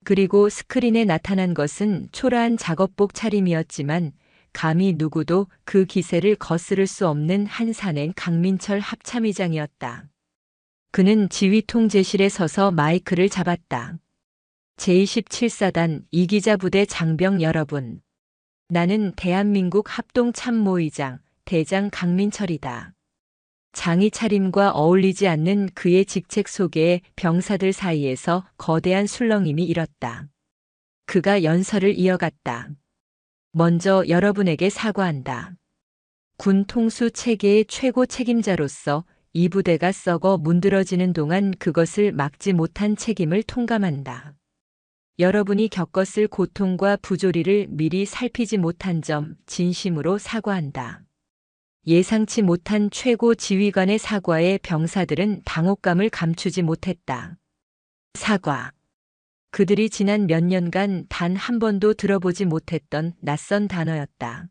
그리고 스크린에 나타난 것은 초라한 작업복 차림이었지만 감히 누구도 그 기세를 거스를 수 없는 한산의 강민철 합참의장이었다. 그는 지휘 통제실에 서서 마이크를 잡았다. 제27사단 이기자 부대 장병 여러분. 나는 대한민국 합동참모의장 대장 강민철이다. 장의 차림과 어울리지 않는 그의 직책 속에 병사들 사이에서 거대한 술렁임이 일었다. 그가 연설을 이어갔다. 먼저 여러분에게 사과한다. 군 통수 체계의 최고 책임자로서 이 부대가 썩어 문드러지는 동안 그것을 막지 못한 책임을 통감한다. 여러분이 겪었을 고통과 부조리를 미리 살피지 못한 점 진심으로 사과한다. 예상치 못한 최고 지휘관의 사과에 병사들은 당혹감을 감추지 못했다. 사과. 그들이 지난 몇 년간 단 한 번도 들어보지 못했던 낯선 단어였다.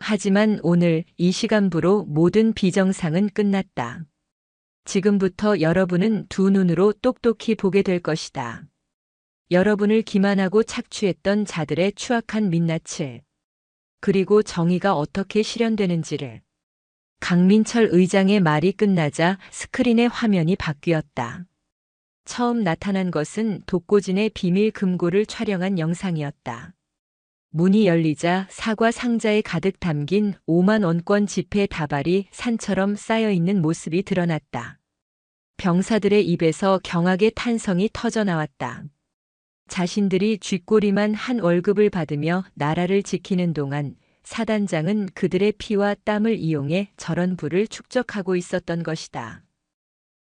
하지만 오늘 이 시간부로 모든 비정상은 끝났다. 지금부터 여러분은 두 눈으로 똑똑히 보게 될 것이다. 여러분을 기만하고 착취했던 자들의 추악한 민낯을, 그리고 정의가 어떻게 실현되는지를. 강민철 의장의 말이 끝나자 스크린의 화면이 바뀌었다. 처음 나타난 것은 독고진의 비밀 금고를 촬영한 영상이었다. 문이 열리자 사과 상자에 가득 담긴 5만 원권 지폐 다발이 산처럼 쌓여있는 모습이 드러났다. 병사들의 입에서 경악의 탄성이 터져나왔다. 자신들이 쥐꼬리만 한 월급을 받으며 나라를 지키는 동안 사단장은 그들의 피와 땀을 이용해 저런 부를 축적하고 있었던 것이다.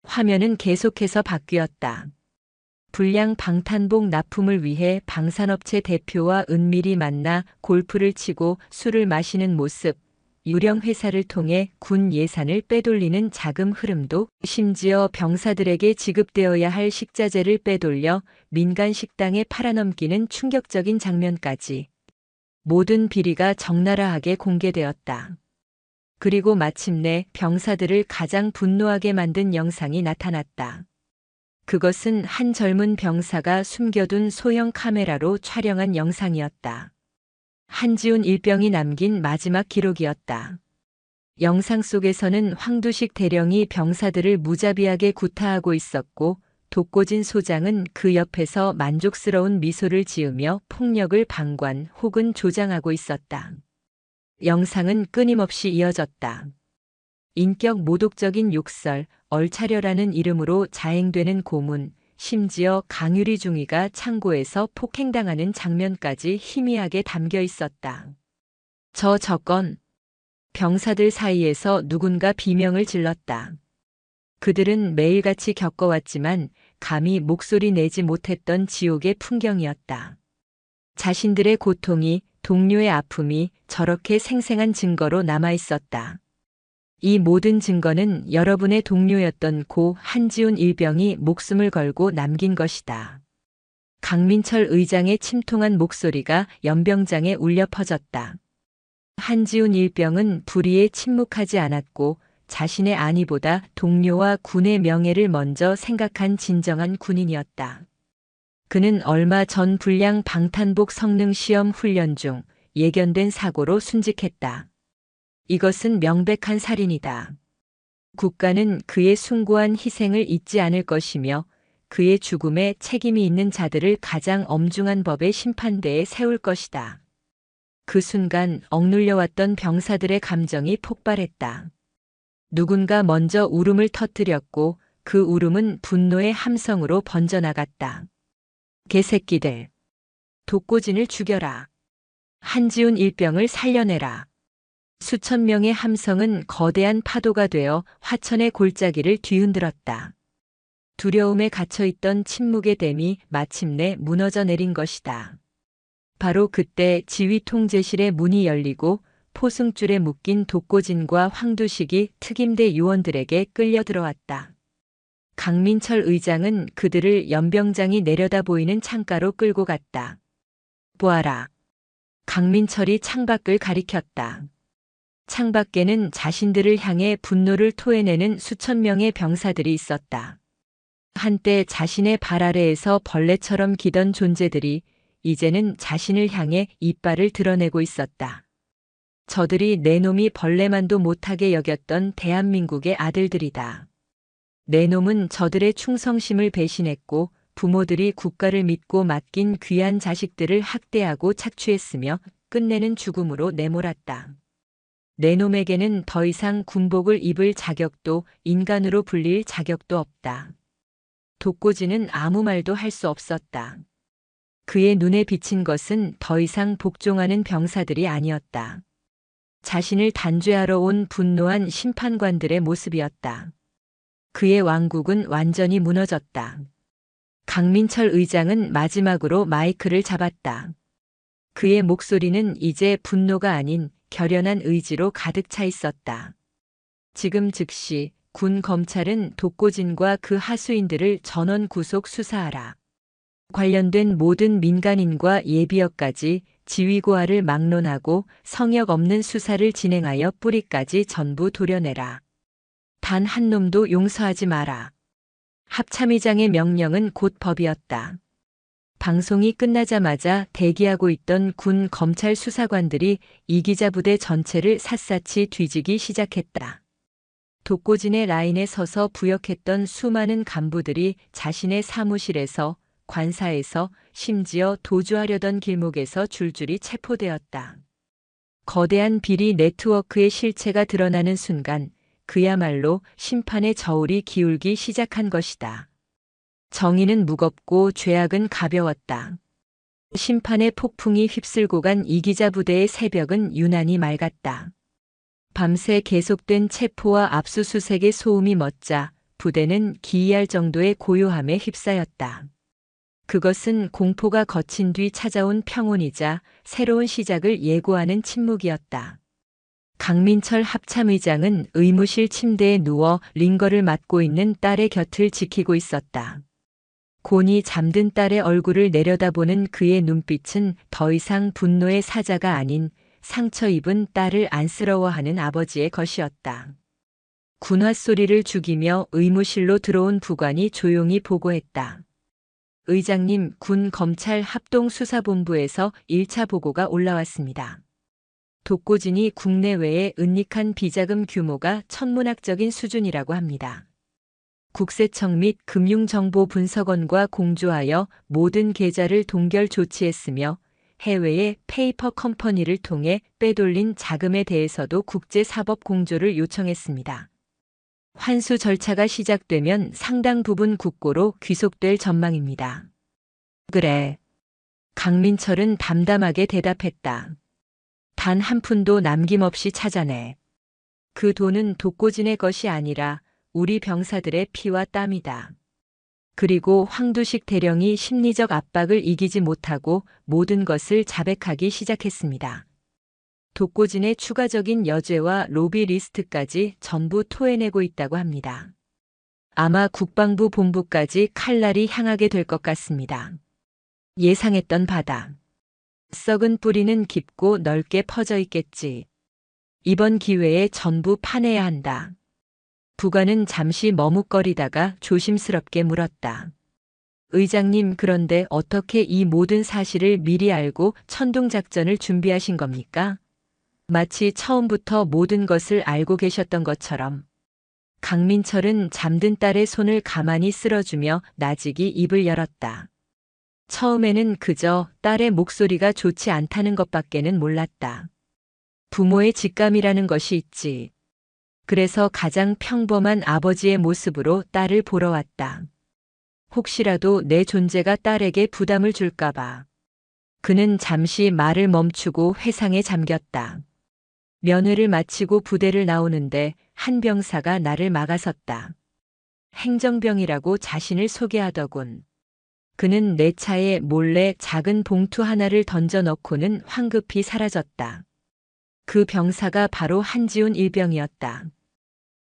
화면은 계속해서 바뀌었다. 불량 방탄복 납품을 위해 방산업체 대표와 은밀히 만나 골프를 치고 술을 마시는 모습, 유령 회사를 통해 군 예산을 빼돌리는 자금 흐름도, 심지어 병사들에게 지급되어야 할 식자재를 빼돌려 민간 식당에 팔아넘기는 충격적인 장면까지 모든 비리가 적나라하게 공개되었다. 그리고 마침내 병사들을 가장 분노하게 만든 영상이 나타났다. 그것은 한 젊은 병사가 숨겨둔 소형 카메라로 촬영한 영상이었다. 한지훈 일병이 남긴 마지막 기록이었다. 영상 속에서는 황두식 대령이 병사들을 무자비하게 구타하고 있었고, 독고진 소장은 그 옆에서 만족스러운 미소를 지으며 폭력을 방관 혹은 조장하고 있었다. 영상은 끊임없이 이어졌다. 인격 모독적인 욕설, 얼차려라는 이름으로 자행되는 고문, 심지어 강유리 중위가 창고에서 폭행당하는 장면까지 희미하게 담겨 있었다. 저 저건 병사들 사이에서 누군가 비명을 질렀다. 그들은 매일같이 겪어왔지만 감히 목소리 내지 못했던 지옥의 풍경이었다. 자신들의 고통이, 동료의 아픔이 저렇게 생생한 증거로 남아 있었다. 이 모든 증거는 여러분의 동료였던 고 한지훈 일병이 목숨을 걸고 남긴 것이다. 강민철 의장의 침통한 목소리가 연병장에 울려 퍼졌다. 한지훈 일병은 불의에 침묵하지 않았고, 자신의 안위보다 동료와 군의 명예를 먼저 생각한 진정한 군인이었다. 그는 얼마 전 불량 방탄복 성능 시험 훈련 중 예견된 사고로 순직했다. 이것은 명백한 살인이다. 국가는 그의 숭고한 희생을 잊지 않을 것이며, 그의 죽음에 책임이 있는 자들을 가장 엄중한 법의 심판대에 세울 것이다. 그 순간 억눌려왔던 병사들의 감정이 폭발했다. 누군가 먼저 울음을 터뜨렸고, 그 울음은 분노의 함성으로 번져나갔다. 개새끼들! 독고진을 죽여라! 한지훈 일병을 살려내라! 수천 명의 함성은 거대한 파도가 되어 화천의 골짜기를 뒤흔들었다. 두려움에 갇혀있던 침묵의 댐이 마침내 무너져 내린 것이다. 바로 그때 지휘통제실의 문이 열리고 포승줄에 묶인 독고진과 황두식이 특임대 요원들에게 끌려 들어왔다. 강민철 의장은 그들을 연병장이 내려다 보이는 창가로 끌고 갔다. 보아라. 강민철이 창밖을 가리켰다. 창밖에는 자신들을 향해 분노를 토해내는 수천 명의 병사들이 있었다. 한때 자신의 발 아래에서 벌레처럼 기던 존재들이 이제는 자신을 향해 이빨을 드러내고 있었다. 저들이 내 놈이 벌레만도 못하게 여겼던 대한민국의 아들들이다. 내 놈은 저들의 충성심을 배신했고, 부모들이 국가를 믿고 맡긴 귀한 자식들을 학대하고 착취했으며 끝내는 죽음으로 내몰았다. 내 놈에게는 더 이상 군복을 입을 자격도, 인간으로 불릴 자격도 없다. 독고진은 아무 말도 할 수 없었다. 그의 눈에 비친 것은 더 이상 복종하는 병사들이 아니었다. 자신을 단죄하러 온 분노한 심판관들의 모습이었다. 그의 왕국은 완전히 무너졌다. 강민철 의장은 마지막으로 마이크를 잡았다. 그의 목소리는 이제 분노가 아닌 결연한 의지로 가득 차 있었다. 지금 즉시 군 검찰은 독고진과 그 하수인들을 전원 구속 수사하라. 관련된 모든 민간인과 예비역까지 지휘고하를 막론하고 성역 없는 수사를 진행하여 뿌리까지 전부 도려내라. 단 한 놈도 용서하지 마라. 합참의장의 명령은 곧 법이었다. 방송이 끝나자마자 대기하고 있던 군 검찰 수사관들이 이기자 부대 전체를 샅샅이 뒤지기 시작했다. 독고진의 라인에 서서 부역했던 수많은 간부들이 자신의 사무실에서, 관사에서, 심지어 도주하려던 길목에서 줄줄이 체포되었다. 거대한 비리 네트워크의 실체가 드러나는 순간 그야말로 심판의 저울이 기울기 시작한 것이다. 정의는 무겁고 죄악은 가벼웠다. 심판의 폭풍이 휩쓸고 간 이기자 부대의 새벽은 유난히 맑았다. 밤새 계속된 체포와 압수수색의 소음이 멎자 부대는 기이할 정도의 고요함에 휩싸였다. 그것은 공포가 거친 뒤 찾아온 평온이자 새로운 시작을 예고하는 침묵이었다. 강민철 합참의장은 의무실 침대에 누워 링거를 맞고 있는 딸의 곁을 지키고 있었다. 곤히 잠든 딸의 얼굴을 내려다보는 그의 눈빛은 더 이상 분노의 사자가 아닌 상처 입은 딸을 안쓰러워하는 아버지의 것이었다. 군화 소리를 죽이며 의무실로 들어온 부관이 조용히 보고했다. 의장님, 군 검찰 합동수사본부에서 1차 보고가 올라왔습니다. 독고진이 국내외에 은닉한 비자금 규모가 천문학적인 수준이라고 합니다. 국세청 및 금융정보분석원과 공조하여 모든 계좌를 동결 조치했으며 해외의 페이퍼 컴퍼니를 통해 빼돌린 자금에 대해서도 국제사법 공조를 요청했습니다. 환수 절차가 시작되면 상당 부분 국고로 귀속될 전망입니다. 그래. 강민철은 담담하게 대답했다. 단 한 푼도 남김없이 찾아내. 그 돈은 독고진의 것이 아니라 우리 병사들의 피와 땀이다. 그리고 황두식 대령이 심리적 압박을 이기지 못하고 모든 것을 자백하기 시작했습니다. 독고진의 추가적인 여죄와 로비 리스트까지 전부 토해내고 있다고 합니다. 아마 국방부 본부까지 칼날이 향하게 될 것 같습니다. 예상했던 바다. 썩은 뿌리는 깊고 넓게 퍼져 있겠지. 이번 기회에 전부 파내야 한다. 부관은 잠시 머뭇거리다가 조심스럽게 물었다. 의장님, 그런데 어떻게 이 모든 사실을 미리 알고 천둥작전을 준비하신 겁니까? 마치 처음부터 모든 것을 알고 계셨던 것처럼. 강민철은 잠든 딸의 손을 가만히 쓸어주며 나직이 입을 열었다. 처음에는 그저 딸의 목소리가 좋지 않다는 것밖에는 몰랐다. 부모의 직감이라는 것이 있지. 그래서 가장 평범한 아버지의 모습으로 딸을 보러 왔다. 혹시라도 내 존재가 딸에게 부담을 줄까봐. 그는 잠시 말을 멈추고 회상에 잠겼다. 면회를 마치고 부대를 나오는데 한 병사가 나를 막아섰다. 행정병이라고 자신을 소개하더군. 그는 내 차에 몰래 작은 봉투 하나를 던져 넣고는 황급히 사라졌다. 그 병사가 바로 한지훈 일병이었다.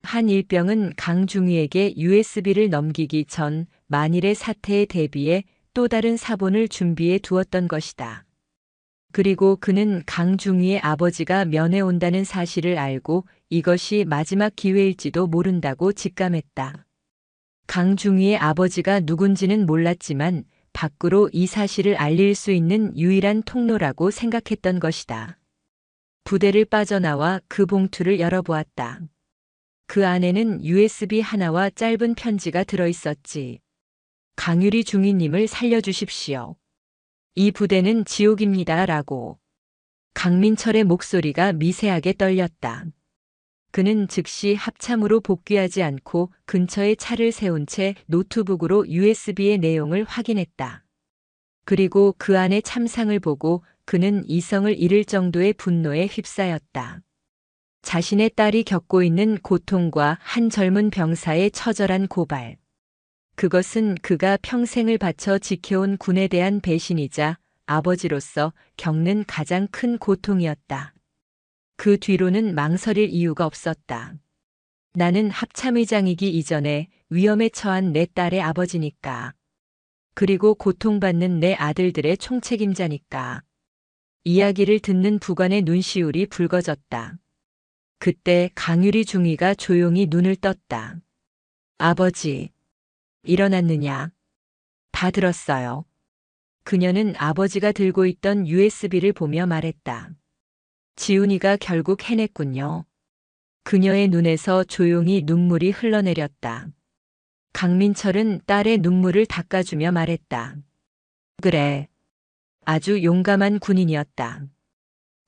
한 일병은 강중위에게 USB를 넘기기 전 만일의 사태에 대비해 또 다른 사본을 준비해 두었던 것이다. 그리고 그는 강중위의 아버지가 면회 온다는 사실을 알고 이것이 마지막 기회일지도 모른다고 직감했다. 강중위의 아버지가 누군지는 몰랐지만 밖으로 이 사실을 알릴 수 있는 유일한 통로라고 생각했던 것이다. 부대를 빠져나와 그 봉투를 열어보았다. 그 안에는 USB 하나와 짧은 편지가 들어있었지. 강유리 중위님을 살려주십시오. 이 부대는 지옥입니다. 라고. 강민철의 목소리가 미세하게 떨렸다. 그는 즉시 합참으로 복귀하지 않고 근처에 차를 세운 채 노트북으로 USB의 내용을 확인했다. 그리고 그 안의 참상을 보고 그는 이성을 잃을 정도의 분노에 휩싸였다. 자신의 딸이 겪고 있는 고통과 한 젊은 병사의 처절한 고발. 그것은 그가 평생을 바쳐 지켜온 군에 대한 배신이자 아버지로서 겪는 가장 큰 고통이었다. 그 뒤로는 망설일 이유가 없었다. 나는 합참의장이기 이전에 위험에 처한 내 딸의 아버지니까. 그리고 고통받는 내 아들들의 총책임자니까. 이야기를 듣는 부관의 눈시울이 붉어졌다. 그때 강유리 중위가 조용히 눈을 떴다. 아버지, 일어났느냐? 다 들었어요. 그녀는 아버지가 들고 있던 USB를 보며 말했다. 지훈이가 결국 해냈군요. 그녀의 눈에서 조용히 눈물이 흘러내렸다. 강민철은 딸의 눈물을 닦아주며 말했다. 그래. 아주 용감한 군인이었다.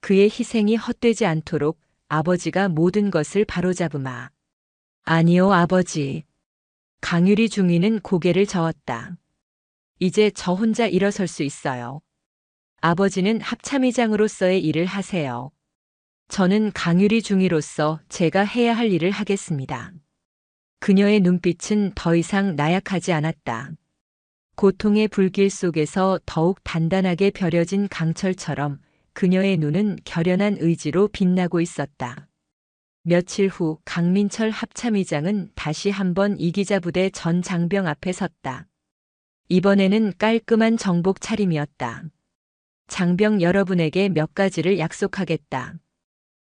그의 희생이 헛되지 않도록 아버지가 모든 것을 바로잡으마. 아니요, 아버지. 강유리 중위는 고개를 저었다. 이제 저 혼자 일어설 수 있어요. 아버지는 합참의장으로서의 일을 하세요. 저는 강유리 중위로서 제가 해야 할 일을 하겠습니다. 그녀의 눈빛은 더 이상 나약하지 않았다. 고통의 불길 속에서 더욱 단단하게 벼려진 강철처럼 그녀의 눈은 결연한 의지로 빛나고 있었다. 며칠 후 강민철 합참의장은 다시 한번 이기자 부대 전 장병 앞에 섰다. 이번에는 깔끔한 정복 차림이었다. 장병 여러분에게 몇 가지를 약속하겠다.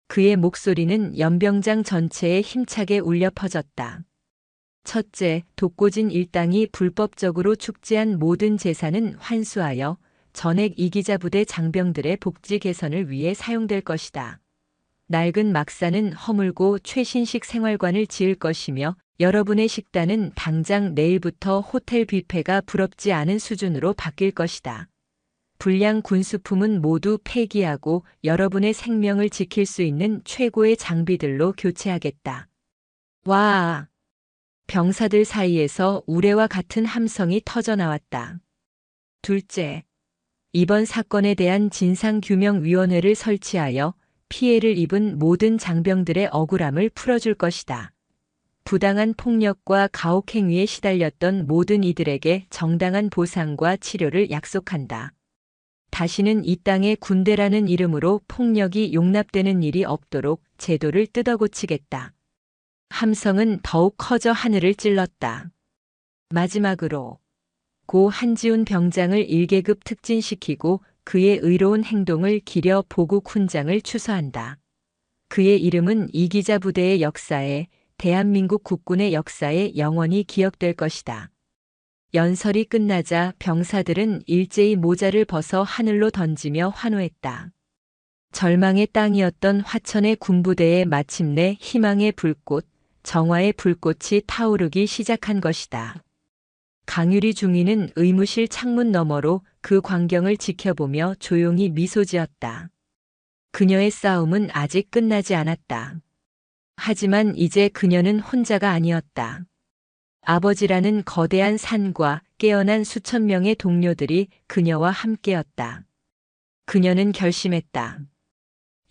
그의 목소리는 연병장 전체에 힘차게 울려 퍼졌다. 첫째, 독고진 일당이 불법적으로 축제한 모든 재산은 환수하여 전액 이기자 부대 장병들의 복지 개선을 위해 사용될 것이다. 낡은 막사는 허물고 최신식 생활관을 지을 것이며 여러분의 식단은 당장 내일부터 호텔 뷔페가 부럽지 않은 수준으로 바뀔 것이다. 불량 군수품은 모두 폐기하고 여러분의 생명을 지킬 수 있는 최고의 장비들로 교체하겠다. 와! 병사들 사이에서 우레와 같은 함성이 터져나왔다. 둘째, 이번 사건에 대한 진상규명위원회를 설치하여 피해를 입은 모든 장병들의 억울함을 풀어줄 것이다. 부당한 폭력과 가혹행위에 시달렸던 모든 이들에게 정당한 보상과 치료를 약속한다. 다시는 이 땅에 군대라는 이름으로 폭력이 용납되는 일이 없도록 제도를 뜯어고치겠다. 함성은 더욱 커져 하늘을 찔렀다. 마지막으로 고 한지훈 병장을 1계급 특진시키고 그의 의로운 행동을 기려 보국 훈장을 추서한다. 그의 이름은 이기자 부대의 역사에 대한민국 국군의 역사에 영원히 기억될 것이다. 연설이 끝나자 병사들은 일제히 모자를 벗어 하늘로 던지며 환호했다. 절망의 땅이었던 화천의 군부대에 마침내 희망의 불꽃, 정화의 불꽃이 타오르기 시작한 것이다. 강유리 중위는 의무실 창문 너머로 그 광경을 지켜보며 조용히 미소 지었다. 그녀의 싸움은 아직 끝나지 않았다. 하지만 이제 그녀는 혼자가 아니었다. 아버지라는 거대한 산과 깨어난 수천 명의 동료들이 그녀와 함께였다. 그녀는 결심했다.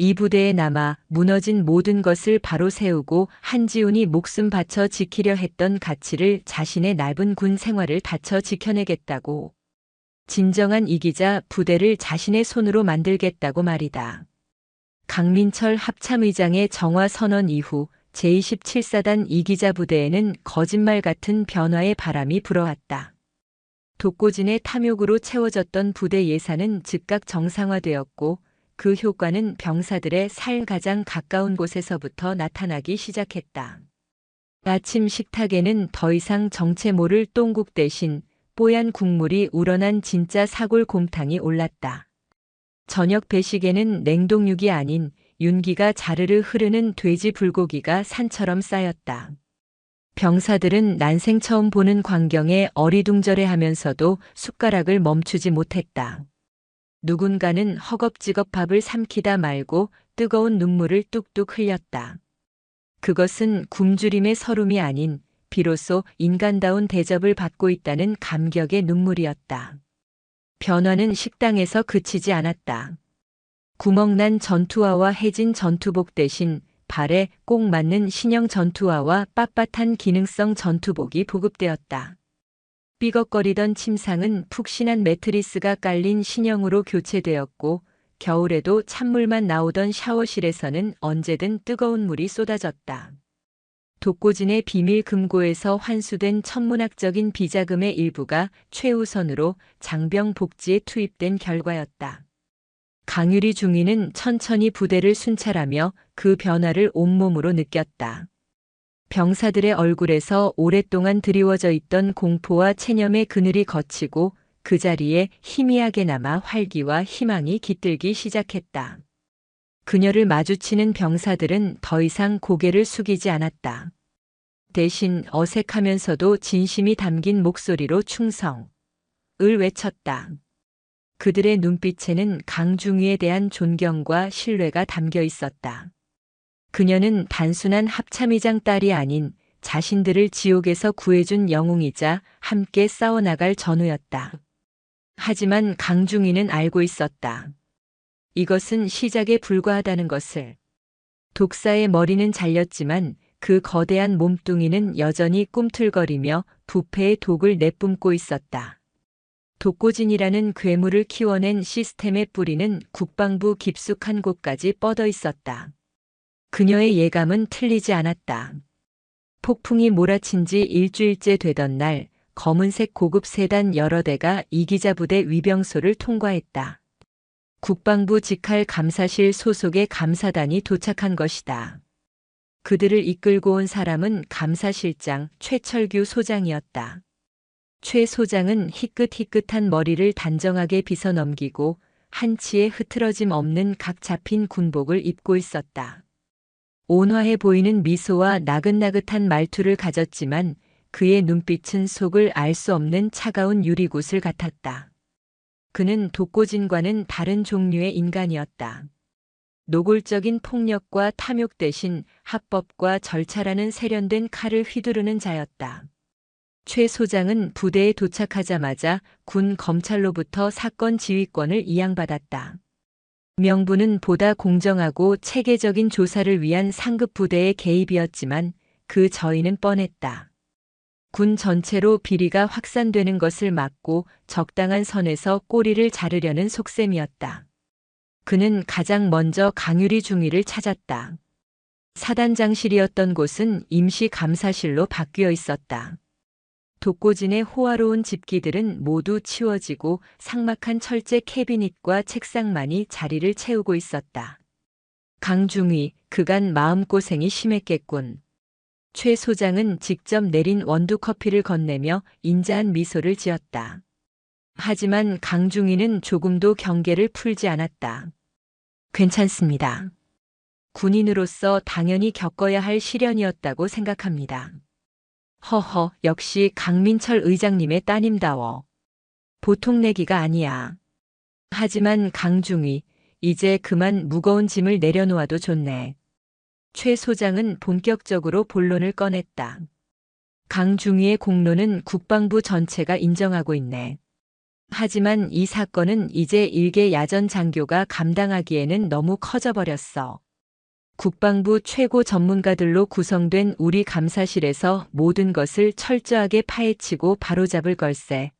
이 부대에 남아 무너진 모든 것을 바로 세우고 한지훈이 목숨 바쳐 지키려 했던 가치를 자신의 짧은 군 생활을 바쳐 지켜내겠다고. 진정한 이기자 부대를 자신의 손으로 만들겠다고 말이다. 강민철 합참의장의 정화 선언 이후 제27사단 이기자 부대에는 거짓말 같은 변화의 바람이 불어왔다. 독고진의 탐욕으로 채워졌던 부대 예산은 즉각 정상화되었고 그 효과는 병사들의 살 가장 가까운 곳에서부터 나타나기 시작했다. 아침 식탁에는 더 이상 정체 모를 똥국 대신 뽀얀 국물이 우러난 진짜 사골곰탕이 올랐다. 저녁 배식에는 냉동육이 아닌 윤기가 자르르 흐르는 돼지 불고기가 산처럼 쌓였다. 병사들은 난생 처음 보는 광경에 어리둥절해하면서도 숟가락을 멈추지 못했다. 누군가는 허겁지겁 밥을 삼키다 말고 뜨거운 눈물을 뚝뚝 흘렸다. 그것은 굶주림의 서름이 아닌 비로소 인간다운 대접을 받고 있다는 감격의 눈물이었다. 변화는 식당에서 그치지 않았다. 구멍난 전투화와 해진 전투복 대신 발에 꼭 맞는 신형 전투화와 빳빳한 기능성 전투복이 보급되었다. 삐걱거리던 침상은 푹신한 매트리스가 깔린 신형으로 교체되었고 겨울에도 찬물만 나오던 샤워실에서는 언제든 뜨거운 물이 쏟아졌다. 독고진의 비밀 금고에서 환수된 천문학적인 비자금의 일부가 최우선으로 장병 복지에 투입된 결과였다. 강유리 중위는 천천히 부대를 순찰하며 그 변화를 온몸으로 느꼈다. 병사들의 얼굴에서 오랫동안 드리워져 있던 공포와 체념의 그늘이 걷히고 그 자리에 희미하게 남아 활기와 희망이 깃들기 시작했다. 그녀를 마주치는 병사들은 더 이상 고개를 숙이지 않았다. 대신 어색하면서도 진심이 담긴 목소리로 충성을 외쳤다. 그들의 눈빛에는 강중위에 대한 존경과 신뢰가 담겨 있었다. 그녀는 단순한 합참의장 딸이 아닌 자신들을 지옥에서 구해준 영웅이자 함께 싸워나갈 전우였다. 하지만 강중위는 알고 있었다. 이것은 시작에 불과하다는 것을. 독사의 머리는 잘렸지만 그 거대한 몸뚱이는 여전히 꿈틀거리며 부패의 독을 내뿜고 있었다. 독고진이라는 괴물을 키워낸 시스템의 뿌리는 국방부 깊숙한 곳까지 뻗어 있었다. 그녀의 예감은 틀리지 않았다. 폭풍이 몰아친 지 일주일째 되던 날, 검은색 고급 세단 여러 대가 이기자 부대 위병소를 통과했다. 국방부 직할 감사실 소속의 감사단이 도착한 것이다. 그들을 이끌고 온 사람은 감사실장 최철규 소장이었다. 최 소장은 희끗희끗한 머리를 단정하게 빗어 넘기고 한치의 흐트러짐 없는 각 잡힌 군복을 입고 있었다. 온화해 보이는 미소와 나긋나긋한 말투를 가졌지만 그의 눈빛은 속을 알 수 없는 차가운 유리구슬 같았다. 그는 독고진과는 다른 종류의 인간이었다. 노골적인 폭력과 탐욕 대신 합법과 절차라는 세련된 칼을 휘두르는 자였다. 최 소장은 부대에 도착하자마자 군 검찰로부터 사건 지휘권을 이양받았다. 명분은 보다 공정하고 체계적인 조사를 위한 상급 부대의 개입이었지만 그 저희는 뻔했다. 군 전체로 비리가 확산되는 것을 막고 적당한 선에서 꼬리를 자르려는 속셈이었다. 그는 가장 먼저 강유리 중위를 찾았다. 사단장실이었던 곳은 임시 감사실로 바뀌어 있었다. 독고진의 호화로운 집기들은 모두 치워지고 삭막한 철제 캐비닛과 책상만이 자리를 채우고 있었다. 강중위, 그간 마음고생이 심했겠군. 최 소장은 직접 내린 원두커피를 건네며 인자한 미소를 지었다. 하지만 강중위는 조금도 경계를 풀지 않았다. 괜찮습니다. 군인으로서 당연히 겪어야 할 시련이었다고 생각합니다. 허허, 역시 강민철 의장님의 따님다워. 보통 내기가 아니야. 하지만 강중위, 이제 그만 무거운 짐을 내려놓아도 좋네. 최 소장은 본격적으로 본론을 꺼냈다. 강중위의 공로는 국방부 전체가 인정하고 있네. 하지만 이 사건은 이제 일개 야전 장교가 감당하기에는 너무 커져버렸어. 국방부 최고 전문가들로 구성된 우리 감사실에서 모든 것을 철저하게 파헤치고 바로잡을 걸세.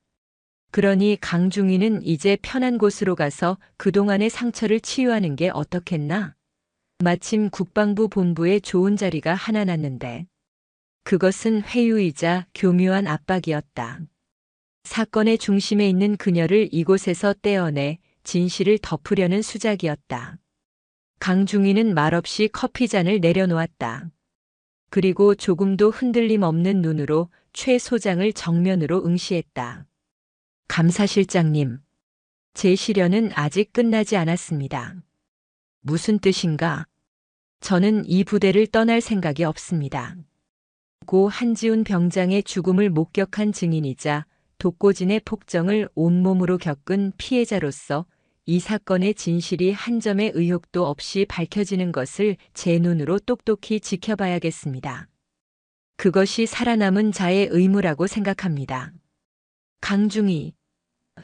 그러니 강중위는 이제 편한 곳으로 가서 그동안의 상처를 치유하는 게 어떻겠나? 마침 국방부 본부에 좋은 자리가 하나 났는데. 그것은 회유이자 교묘한 압박이었다. 사건의 중심에 있는 그녀를 이곳에서 떼어내 진실을 덮으려는 수작이었다. 강중위는 말없이 커피잔을 내려놓았다. 그리고 조금도 흔들림 없는 눈으로 최 소장을 정면으로 응시했다. 감사실장님, 제 시련은 아직 끝나지 않았습니다. 무슨 뜻인가? 저는 이 부대를 떠날 생각이 없습니다. 고 한지훈 병장의 죽음을 목격한 증인이자 독고진의 폭정을 온몸으로 겪은 피해자로서 이 사건의 진실이 한 점의 의혹도 없이 밝혀지는 것을 제 눈으로 똑똑히 지켜봐야겠습니다. 그것이 살아남은 자의 의무라고 생각합니다. 강중위,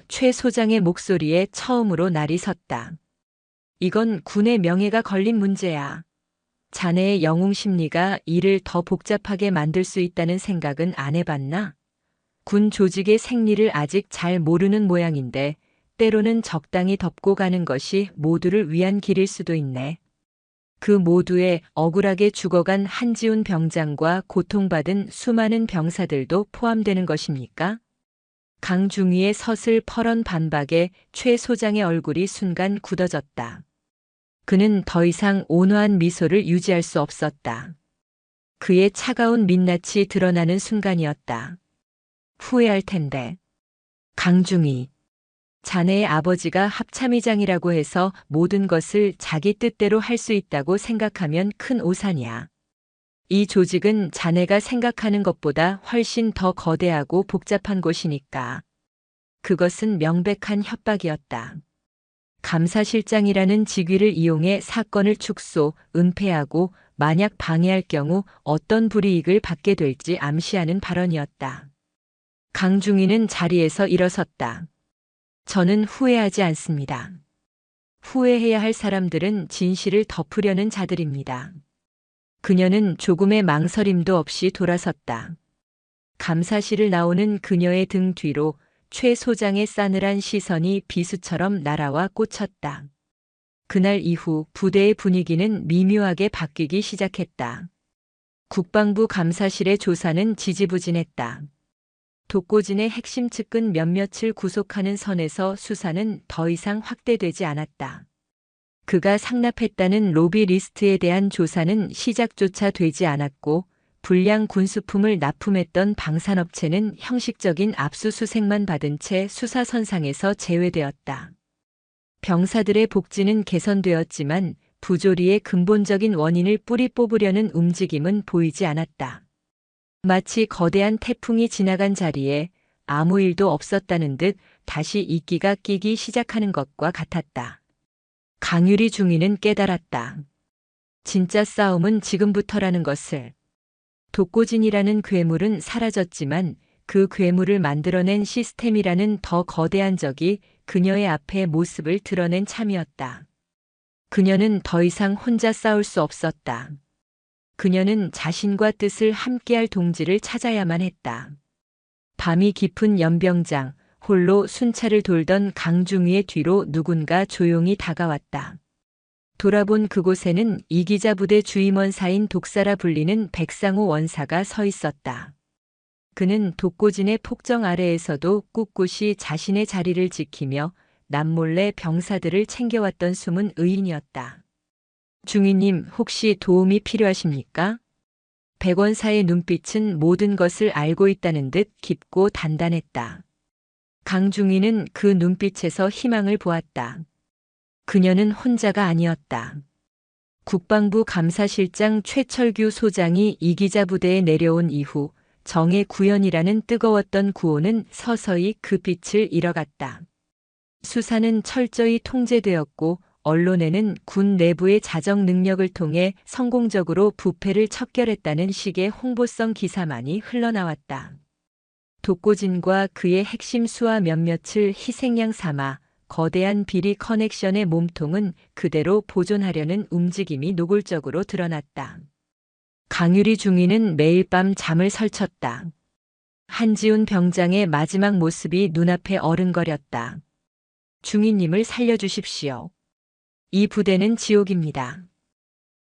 최 소장의 목소리에 처음으로 날이 섰다. 이건 군의 명예가 걸린 문제야. 자네의 영웅 심리가 일을 더 복잡하게 만들 수 있다는 생각은 안 해봤나? 군 조직의 생리를 아직 잘 모르는 모양인데 때로는 적당히 덮고 가는 것이 모두를 위한 길일 수도 있네. 그 모두에 억울하게 죽어간 한지훈 병장과 고통받은 수많은 병사들도 포함되는 것입니까? 강중위의 서슬퍼런 반박에 최 소장의 얼굴이 순간 굳어졌다. 그는 더 이상 온화한 미소를 유지할 수 없었다. 그의 차가운 민낯이 드러나는 순간이었다. 후회할 텐데. 강중위, 자네의 아버지가 합참의장이라고 해서 모든 것을 자기 뜻대로 할 수 있다고 생각하면 큰 오산이야. 이 조직은 자네가 생각하는 것보다 훨씬 더 거대하고 복잡한 곳이니까. 그것은 명백한 협박이었다. 감사실장이라는 직위를 이용해 사건을 축소, 은폐하고 만약 방해할 경우 어떤 불이익을 받게 될지 암시하는 발언이었다. 강중위는 자리에서 일어섰다. 저는 후회하지 않습니다. 후회해야 할 사람들은 진실을 덮으려는 자들입니다. 그녀는 조금의 망설임도 없이 돌아섰다. 감사실을 나오는 그녀의 등 뒤로 최 소장의 싸늘한 시선이 비수처럼 날아와 꽂혔다. 그날 이후 부대의 분위기는 미묘하게 바뀌기 시작했다. 국방부 감사실의 조사는 지지부진했다. 독고진의 핵심 측근 몇몇을 구속하는 선에서 수사는 더 이상 확대되지 않았다. 그가 상납했다는 로비 리스트에 대한 조사는 시작조차 되지 않았고 불량 군수품을 납품했던 방산업체는 형식적인 압수수색만 받은 채 수사선상에서 제외되었다. 병사들의 복지는 개선되었지만 부조리의 근본적인 원인을 뿌리 뽑으려는 움직임은 보이지 않았다. 마치 거대한 태풍이 지나간 자리에 아무 일도 없었다는 듯 다시 이끼가 끼기 시작하는 것과 같았다. 강유리 중위는 깨달았다. 진짜 싸움은 지금부터라는 것을. 독고진이라는 괴물은 사라졌지만 그 괴물을 만들어낸 시스템이라는 더 거대한 적이 그녀의 앞에 모습을 드러낸 참이었다. 그녀는 더 이상 혼자 싸울 수 없었다. 그녀는 자신과 뜻을 함께할 동지를 찾아야만 했다. 밤이 깊은 연병장, 홀로 순찰을 돌던 강중위의 뒤로 누군가 조용히 다가왔다. 돌아본 그곳에는 이기자 부대 주임원사인 독사라 불리는 백상호 원사가 서 있었다. 그는 독고진의 폭정 아래에서도 꿋꿋이 자신의 자리를 지키며 남몰래 병사들을 챙겨왔던 숨은 의인이었다. 중위님, 혹시 도움이 필요하십니까? 백원사의 눈빛은 모든 것을 알고 있다는 듯 깊고 단단했다. 강중위는 그 눈빛에서 희망을 보았다. 그녀는 혼자가 아니었다. 국방부 감사실장 최철규 소장이 이기자 부대에 내려온 이후 정의 구현이라는 뜨거웠던 구호는 서서히 그 빛을 잃어갔다. 수사는 철저히 통제되었고 언론에는 군 내부의 자정 능력을 통해 성공적으로 부패를 척결했다는 식의 홍보성 기사만이 흘러나왔다. 독고진과 그의 핵심 수하 몇몇을 희생양 삼아 거대한 비리 커넥션의 몸통은 그대로 보존하려는 움직임이 노골적으로 드러났다. 강유리 중위는 매일 밤 잠을 설쳤다. 한지훈 병장의 마지막 모습이 눈앞에 어른거렸다. 중위님을 살려주십시오. 이 부대는 지옥입니다.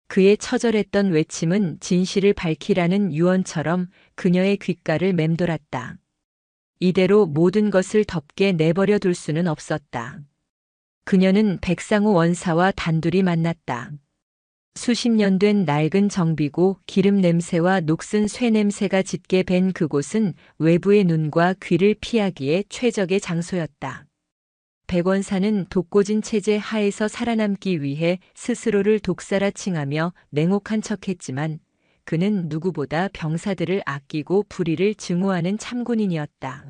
그의 처절했던 외침은 진실을 밝히라는 유언처럼 그녀의 귓가를 맴돌았다. 이대로 모든 것을 덮게 내버려 둘 수는 없었다. 그녀는 백상호 원사와 단둘이 만났다. 수십 년 된 낡은 정비고 기름 냄새와 녹슨 쇠 냄새가 짙게 밴 그곳은 외부의 눈과 귀를 피하기에 최적의 장소였다. 백원사는 독고진 체제 하에서 살아남기 위해 스스로를 독사라 칭하며 냉혹한 척했지만 그는 누구보다 병사들을 아끼고 불의를 증오하는 참군인이었다.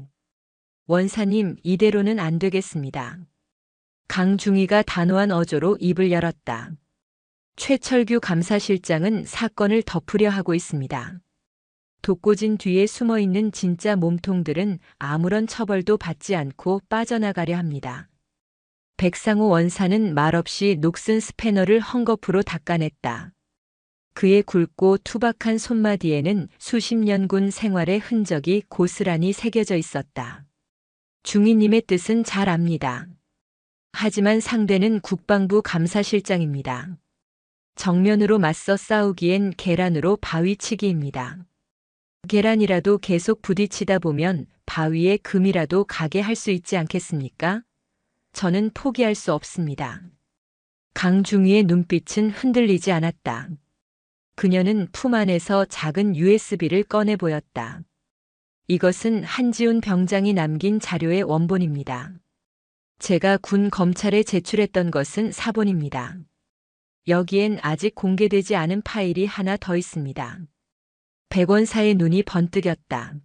원사님, 이대로는 안 되겠습니다. 강중위가 단호한 어조로 입을 열었다. 최철규 감사실장은 사건을 덮으려 하고 있습니다. 독고진 뒤에 숨어있는 진짜 몸통들은 아무런 처벌도 받지 않고 빠져나가려 합니다. 백상호 원사는 말없이 녹슨 스패너를 헝겊으로 닦아냈다. 그의 굵고 투박한 손마디에는 수십 년 군 생활의 흔적이 고스란히 새겨져 있었다. 중위님의 뜻은 잘 압니다. 하지만 상대는 국방부 감사실장입니다. 정면으로 맞서 싸우기엔 계란으로 바위치기입니다. 계란이라도 계속 부딪히다 보면 바위에 금이라도 가게 할 수 있지 않겠습니까? 저는 포기할 수 없습니다. 강중위의 눈빛은 흔들리지 않았다. 그녀는 품 안에서 작은 USB를 꺼내 보였다. 이것은 한지훈 병장이 남긴 자료의 원본입니다. 제가 군 검찰에 제출했던 것은 사본입니다. 여기엔 아직 공개되지 않은 파일이 하나 더 있습니다. 백원사의 눈이 번뜩였다.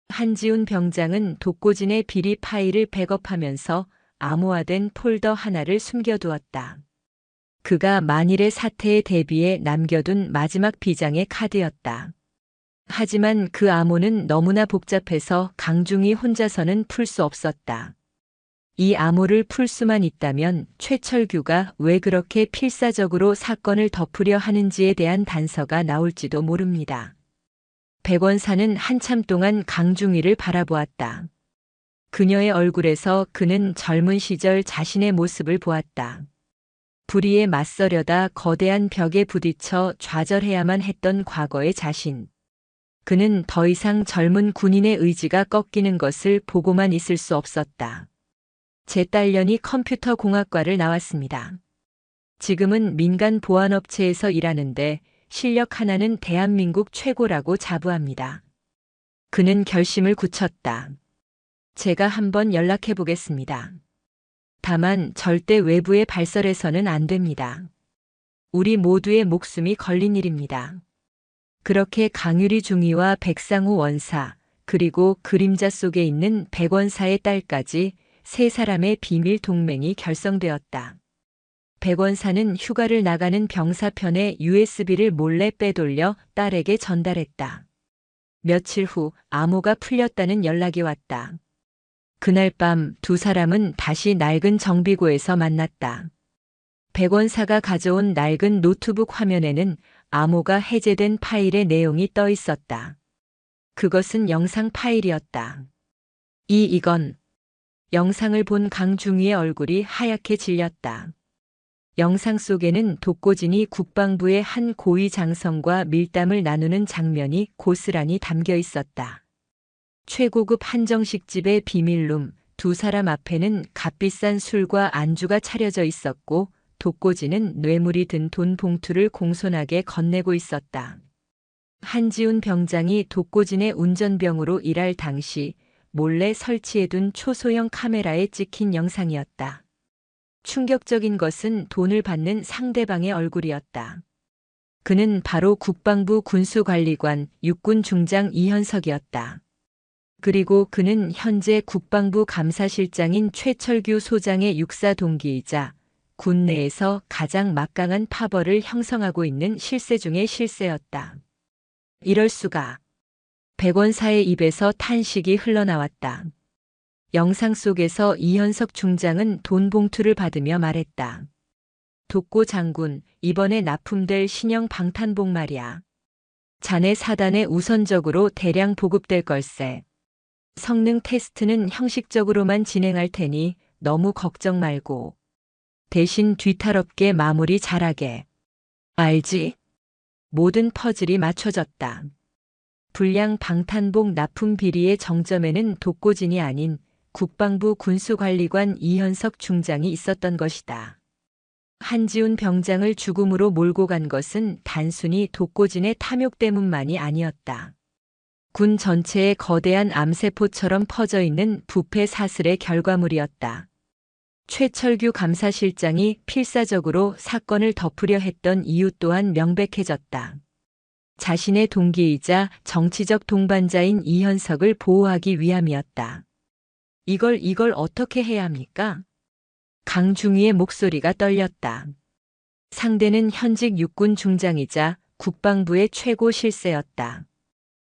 한지훈 병장은 독고진의 비리 파일을 백업하면서 암호화된 폴더 하나를 숨겨두었다. 그가 만일의 사태에 대비해 남겨둔 마지막 비장의 카드였다. 하지만 그 암호는 너무나 복잡해서 강중위 혼자서는 풀 수 없었다. 이 암호를 풀 수만 있다면 최철규가 왜 그렇게 필사적으로 사건을 덮으려 하는지에 대한 단서가 나올지도 모릅니다. 백원사는 한참 동안 강중위를 바라보았다. 그녀의 얼굴에서 그는 젊은 시절 자신의 모습을 보았다. 불의에 맞서려다 거대한 벽에 부딪혀 좌절해야만 했던 과거의 자신. 그는 더 이상 젊은 군인의 의지가 꺾이는 것을 보고만 있을 수 없었다. 제 딸년이 컴퓨터 공학과를 나왔습니다. 지금은 민간 보안업체에서 일하는데 실력 하나는 대한민국 최고라고 자부합니다. 그는 결심을 굳혔다. 제가 한번 연락해 보겠습니다. 다만 절대 외부에 발설해서는 안 됩니다. 우리 모두의 목숨이 걸린 일입니다. 그렇게 강유리 중위와 백상우 원사, 그리고 그림자 속에 있는 백원사의 딸까지 세 사람의 비밀 동맹이 결성되었다. 백원사는 휴가를 나가는 병사편에 USB를 몰래 빼돌려 딸에게 전달했다. 며칠 후 암호가 풀렸다는 연락이 왔다. 그날 밤 두 사람은 다시 낡은 정비고에서 만났다. 백원사가 가져온 낡은 노트북 화면에는 암호가 해제된 파일의 내용이 떠 있었다. 그것은 영상 파일이었다. 이건 영상을 본 강중위의 얼굴이 하얗게 질렸다. 영상 속에는 독고진이 국방부의 한 고위 장성과 밀담을 나누는 장면이 고스란히 담겨 있었다. 최고급 한정식집의 비밀룸, 두 사람 앞에는 값비싼 술과 안주가 차려져 있었고 독고진은 뇌물이 든 돈 봉투를 공손하게 건네고 있었다. 한지훈 병장이 독고진의 운전병으로 일할 당시 몰래 설치해둔 초소형 카메라에 찍힌 영상이었다. 충격적인 것은 돈을 받는 상대방의 얼굴이었다. 그는 바로 국방부 군수관리관 육군 중장 이현석이었다. 그리고 그는 현재 국방부 감사실장인 최철규 소장의 육사 동기이자 군 내에서 가장 막강한 파벌을 형성하고 있는 실세 중의 실세였다. 이럴 수가. 백원사의 입에서 탄식이 흘러나왔다. 영상 속에서 이현석 중장은 돈 봉투를 받으며 말했다. 독고 장군, 이번에 납품될 신형 방탄복 말이야. 자네 사단에 우선적으로 대량 보급될 걸세. 성능 테스트는 형식적으로만 진행할 테니 너무 걱정 말고. 대신 뒤탈없게 마무리 잘하게. 알지? 모든 퍼즐이 맞춰졌다. 불량 방탄복 납품 비리의 정점에는 독고진이 아닌 국방부 군수관리관 이현석 중장이 있었던 것이다. 한지훈 병장을 죽음으로 몰고 간 것은 단순히 독고진의 탐욕 때문만이 아니었다. 군 전체에 거대한 암세포처럼 퍼져 있는 부패 사슬의 결과물이었다. 최철규 감사실장이 필사적으로 사건을 덮으려 했던 이유 또한 명백해졌다. 자신의 동기이자 정치적 동반자인 이현석을 보호하기 위함이었다. 이걸 어떻게 해야 합니까? 강중위의 목소리가 떨렸다. 상대는 현직 육군 중장이자 국방부의 최고 실세였다.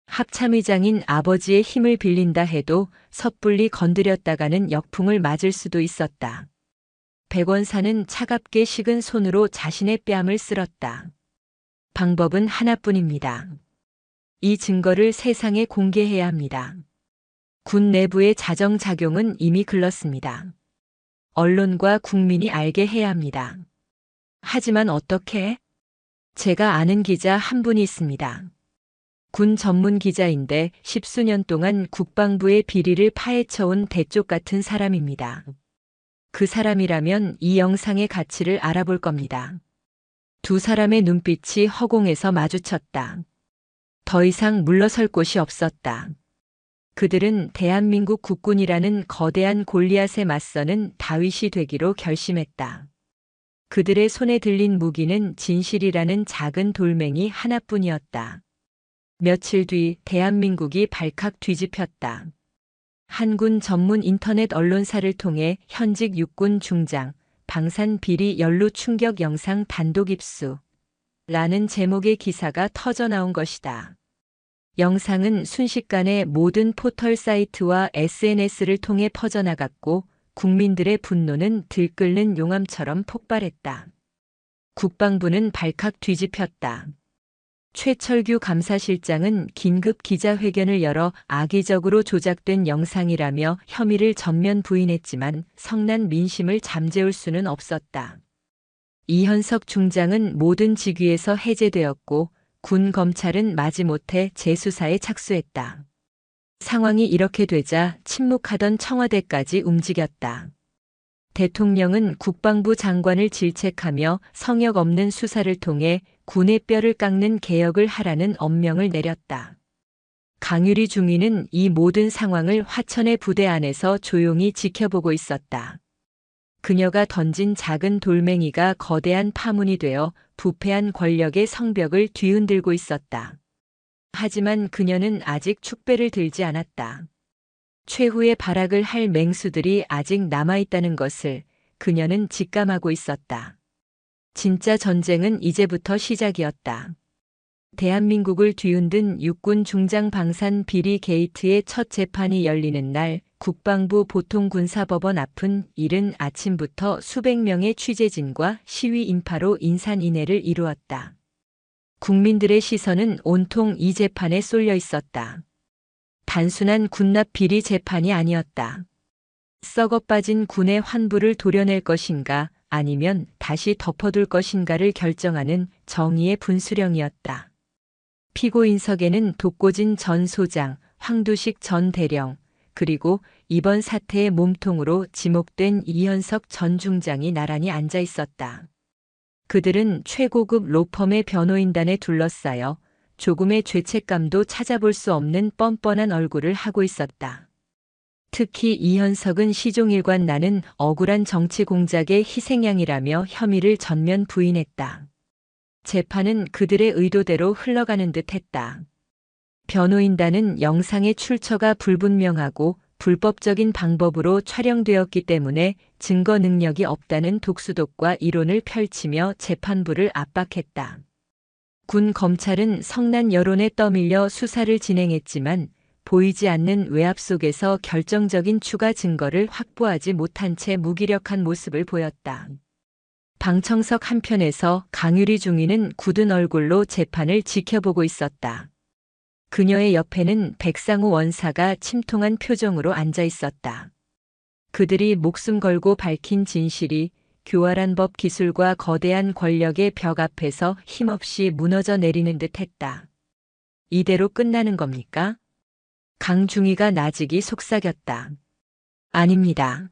합참의장인 아버지의 힘을 빌린다 해도 섣불리 건드렸다가는 역풍을 맞을 수도 있었다. 백원사는 차갑게 식은 손으로 자신의 뺨을 쓸었다. 방법은 하나뿐입니다. 이 증거를 세상에 공개해야 합니다. 군 내부의 자정작용은 이미 글렀습니다. 언론과 국민이 알게 해야 합니다. 하지만 어떻게? 제가 아는 기자 한 분이 있습니다. 군 전문 기자인데 10수년 동안 국방부의 비리를 파헤쳐온 대쪽 같은 사람입니다. 그 사람이라면 이 영상의 가치를 알아볼 겁니다. 두 사람의 눈빛이 허공에서 마주쳤다. 더 이상 물러설 곳이 없었다. 그들은 대한민국 국군이라는 거대한 골리앗에 맞서는 다윗이 되기로 결심했다. 그들의 손에 들린 무기는 진실이라는 작은 돌멩이 하나뿐이었다. 며칠 뒤 대한민국이 발칵 뒤집혔다. 한군 전문 인터넷 언론사를 통해 현직 육군 중장, 방산 비리 연루 충격 영상 단독 입수 라는 제목의 기사가 터져나온 것이다. 영상은 순식간에 모든 포털 사이트와 SNS를 통해 퍼져나갔고 국민들의 분노는 들끓는 용암처럼 폭발했다. 국방부는 발칵 뒤집혔다. 최철규 감사실장은 긴급 기자회견을 열어 악의적으로 조작된 영상이라며 혐의를 전면 부인했지만 성난 민심을 잠재울 수는 없었다. 이현석 중장은 모든 직위에서 해제되었고 군 검찰은 마지못해 재수사에 착수했다. 상황이 이렇게 되자 침묵하던 청와대까지 움직였다. 대통령은 국방부 장관을 질책하며 성역 없는 수사를 통해 군의 뼈를 깎는 개혁을 하라는 엄명을 내렸다. 강유리 중위는 이 모든 상황을 화천의 부대 안에서 조용히 지켜보고 있었다. 그녀가 던진 작은 돌멩이가 거대한 파문이 되어 부패한 권력의 성벽을 뒤흔들고 있었다. 하지만 그녀는 아직 축배를 들지 않았다. 최후의 발악을 할 맹수들이 아직 남아있다는 것을 그녀는 직감하고 있었다. 진짜 전쟁은 이제부터 시작이었다. 대한민국을 뒤흔든 육군 중장 방산 비리 게이트의 첫 재판이 열리는 날 국방부 보통군사법원 앞은 이른 아침부터 수백 명의 취재진과 시위 인파로 인산인해를 이루었다. 국민들의 시선은 온통 이 재판에 쏠려 있었다. 단순한 군납 비리 재판이 아니었다. 썩어 빠진 군의 환부를 도려낼 것인가 아니면 다시 덮어둘 것인가를 결정하는 정의의 분수령이었다. 피고인석에는 독고진 전 소장, 황두식 전 대령, 그리고 이번 사태의 몸통으로 지목된 이현석 전 중장이 나란히 앉아 있었다. 그들은 최고급 로펌의 변호인단에 둘러싸여 조금의 죄책감도 찾아볼 수 없는 뻔뻔한 얼굴을 하고 있었다. 특히 이현석은 시종일관 나는 억울한 정치 공작의 희생양이라며 혐의를 전면 부인했다. 재판은 그들의 의도대로 흘러가는 듯 했다. 변호인단은 영상의 출처가 불분명하고 불법적인 방법으로 촬영되었기 때문에 증거 능력이 없다는 독수독과 이론을 펼치며 재판부를 압박했다. 군 검찰은 성난 여론에 떠밀려 수사를 진행했지만 보이지 않는 외압 속에서 결정적인 추가 증거를 확보하지 못한 채 무기력한 모습을 보였다. 방청석 한편에서 강유리 중위는 굳은 얼굴로 재판을 지켜보고 있었다. 그녀의 옆에는 백상우 원사가 침통한 표정으로 앉아 있었다. 그들이 목숨 걸고 밝힌 진실이 교활한 법 기술과 거대한 권력의 벽 앞에서 힘없이 무너져 내리는 듯 했다. 이대로 끝나는 겁니까? 강중위가 나직이 속삭였다. 아닙니다.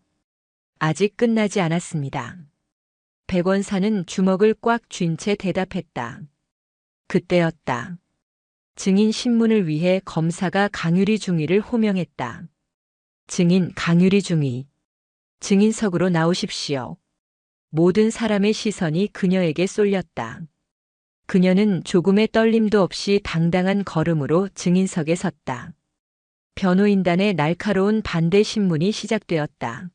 아직 끝나지 않았습니다. 백원사는 주먹을 꽉 쥔 채 대답했다. 그때였다. 증인 신문을 위해 검사가 강유리 중위를 호명했다. 증인 강유리 중위. 증인석으로 나오십시오. 모든 사람의 시선이 그녀에게 쏠렸다. 그녀는 조금의 떨림도 없이 당당한 걸음으로 증인석에 섰다. 변호인단의 날카로운 반대 신문이 시작되었다.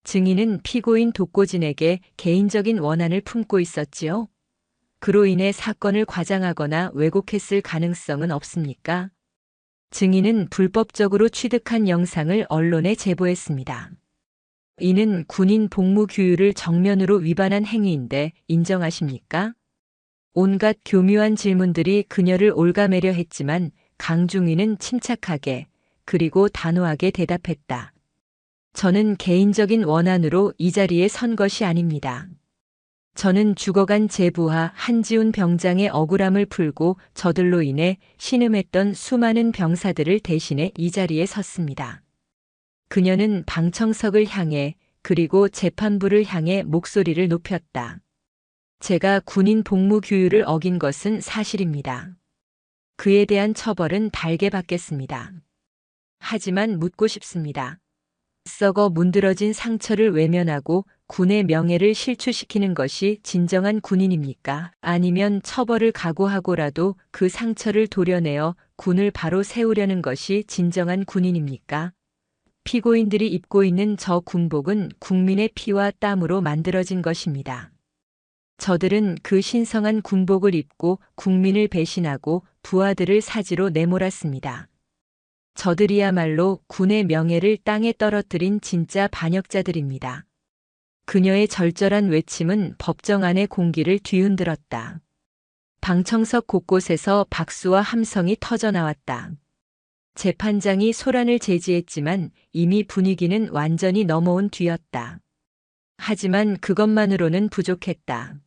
증인은 피고인 독고진에게 개인적인 원한을 품고 있었지요. 그로 인해 사건을 과장하거나 왜곡했을 가능성은 없습니까? 증인은 불법적으로 취득한 영상을 언론에 제보했습니다. 이는 군인 복무 규율을 정면으로 위반한 행위인데 인정하십니까? 온갖 교묘한 질문들이 그녀를 올가매려 했지만 강중위는 침착하게 그리고 단호하게 대답했다. 저는 개인적인 원한으로 이 자리에 선 것이 아닙니다. 저는 죽어간 제 부하 한지훈 병장의 억울함을 풀고 저들로 인해 신음했던 수많은 병사들을 대신해 이 자리에 섰습니다. 그녀는 방청석을 향해 그리고 재판부를 향해 목소리를 높였다. 제가 군인 복무 규율을 어긴 것은 사실입니다. 그에 대한 처벌은 달게 받겠습니다. 하지만 묻고 싶습니다. 썩어 문드러진 상처를 외면하고 군의 명예를 실추시키는 것이 진정한 군인입니까? 아니면 처벌을 각오하고라도 그 상처를 도려내어 군을 바로 세우려는 것이 진정한 군인입니까? 피고인들이 입고 있는 저 군복은 국민의 피와 땀으로 만들어진 것입니다. 저들은 그 신성한 군복을 입고 국민을 배신하고 부하들을 사지로 내몰았습니다. 저들이야말로 군의 명예를 땅에 떨어뜨린 진짜 반역자들입니다. 그녀의 절절한 외침은 법정 안의 공기를 뒤흔들었다. 방청석 곳곳에서 박수와 함성이 터져나왔다. 재판장이 소란을 제지했지만 이미 분위기는 완전히 넘어온 뒤였다. 하지만 그것만으로는 부족했다.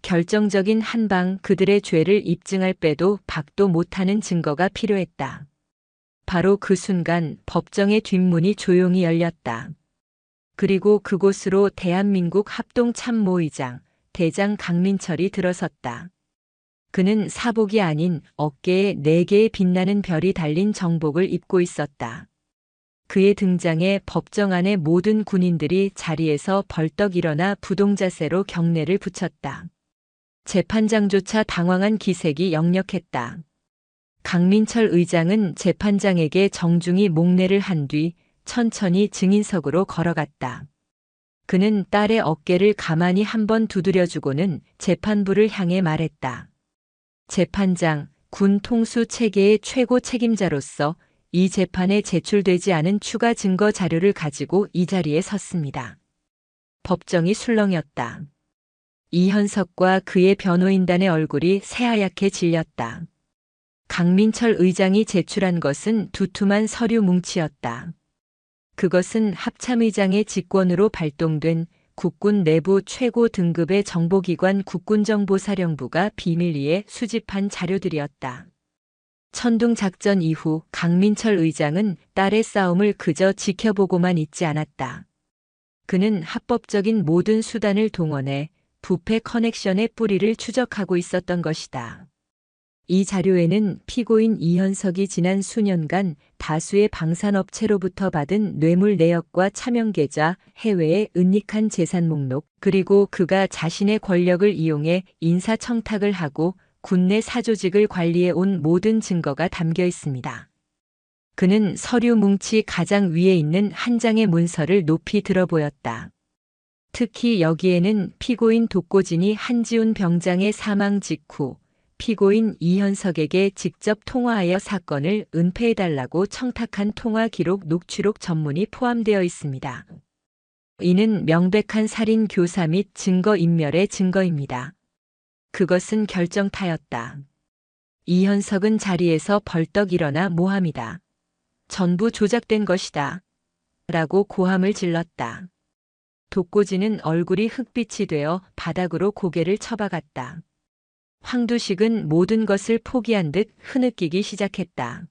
결정적인 한 방, 그들의 죄를 입증할 빼도 박도 못하는 증거가 필요했다. 바로 그 순간 법정의 뒷문이 조용히 열렸다. 그리고 그곳으로 대한민국 합동참모의장 대장 강민철이 들어섰다. 그는 사복이 아닌 어깨에 4개의 빛나는 별이 달린 정복을 입고 있었다. 그의 등장에 법정 안의 모든 군인들이 자리에서 벌떡 일어나 부동자세로 경례를 붙였다. 재판장조차 당황한 기색이 역력했다. 강민철 의장은 재판장에게 정중히 목례를 한 뒤 천천히 증인석으로 걸어갔다. 그는 딸의 어깨를 가만히 한번 두드려주고는 재판부를 향해 말했다. 재판장, 군 통수 체계의 최고 책임자로서 이 재판에 제출되지 않은 추가 증거 자료를 가지고 이 자리에 섰습니다. 법정이 술렁였다. 이현석과 그의 변호인단의 얼굴이 새하얗게 질렸다. 강민철 의장이 제출한 것은 두툼한 서류 뭉치였다. 그것은 합참의장의 직권으로 발동된 국군 내부 최고 등급의 정보기관 국군정보사령부가 비밀리에 수집한 자료들이었다. 천둥작전 이후 강민철 의장은 딸의 싸움을 그저 지켜보고만 있지 않았다. 그는 합법적인 모든 수단을 동원해 부패 커넥션의 뿌리를 추적하고 있었던 것이다. 이 자료에는 피고인 이현석이 지난 수년간 다수의 방산업체로부터 받은 뇌물 내역과 차명계좌, 해외의 은닉한 재산 목록, 그리고 그가 자신의 권력을 이용해 인사청탁을 하고 군내 사조직을 관리해 온 모든 증거가 담겨 있습니다. 그는 서류 뭉치 가장 위에 있는 한 장의 문서를 높이 들어 보였다. 특히 여기에는 피고인 독고진이 한지훈 병장의 사망 직후 피고인 이현석에게 직접 통화하여 사건을 은폐해달라고 청탁한 통화 기록 녹취록 전문이 포함되어 있습니다. 이는 명백한 살인 교사 및 증거인멸의 증거입니다. 그것은 결정타였다. 이현석은 자리에서 벌떡 일어나 모함이다. 전부 조작된 것이다. 라고 고함을 질렀다. 독고진은 얼굴이 흑빛이 되어 바닥으로 고개를 처박았다. 황두식은 모든 것을 포기한 듯 흐느끼기 시작했다.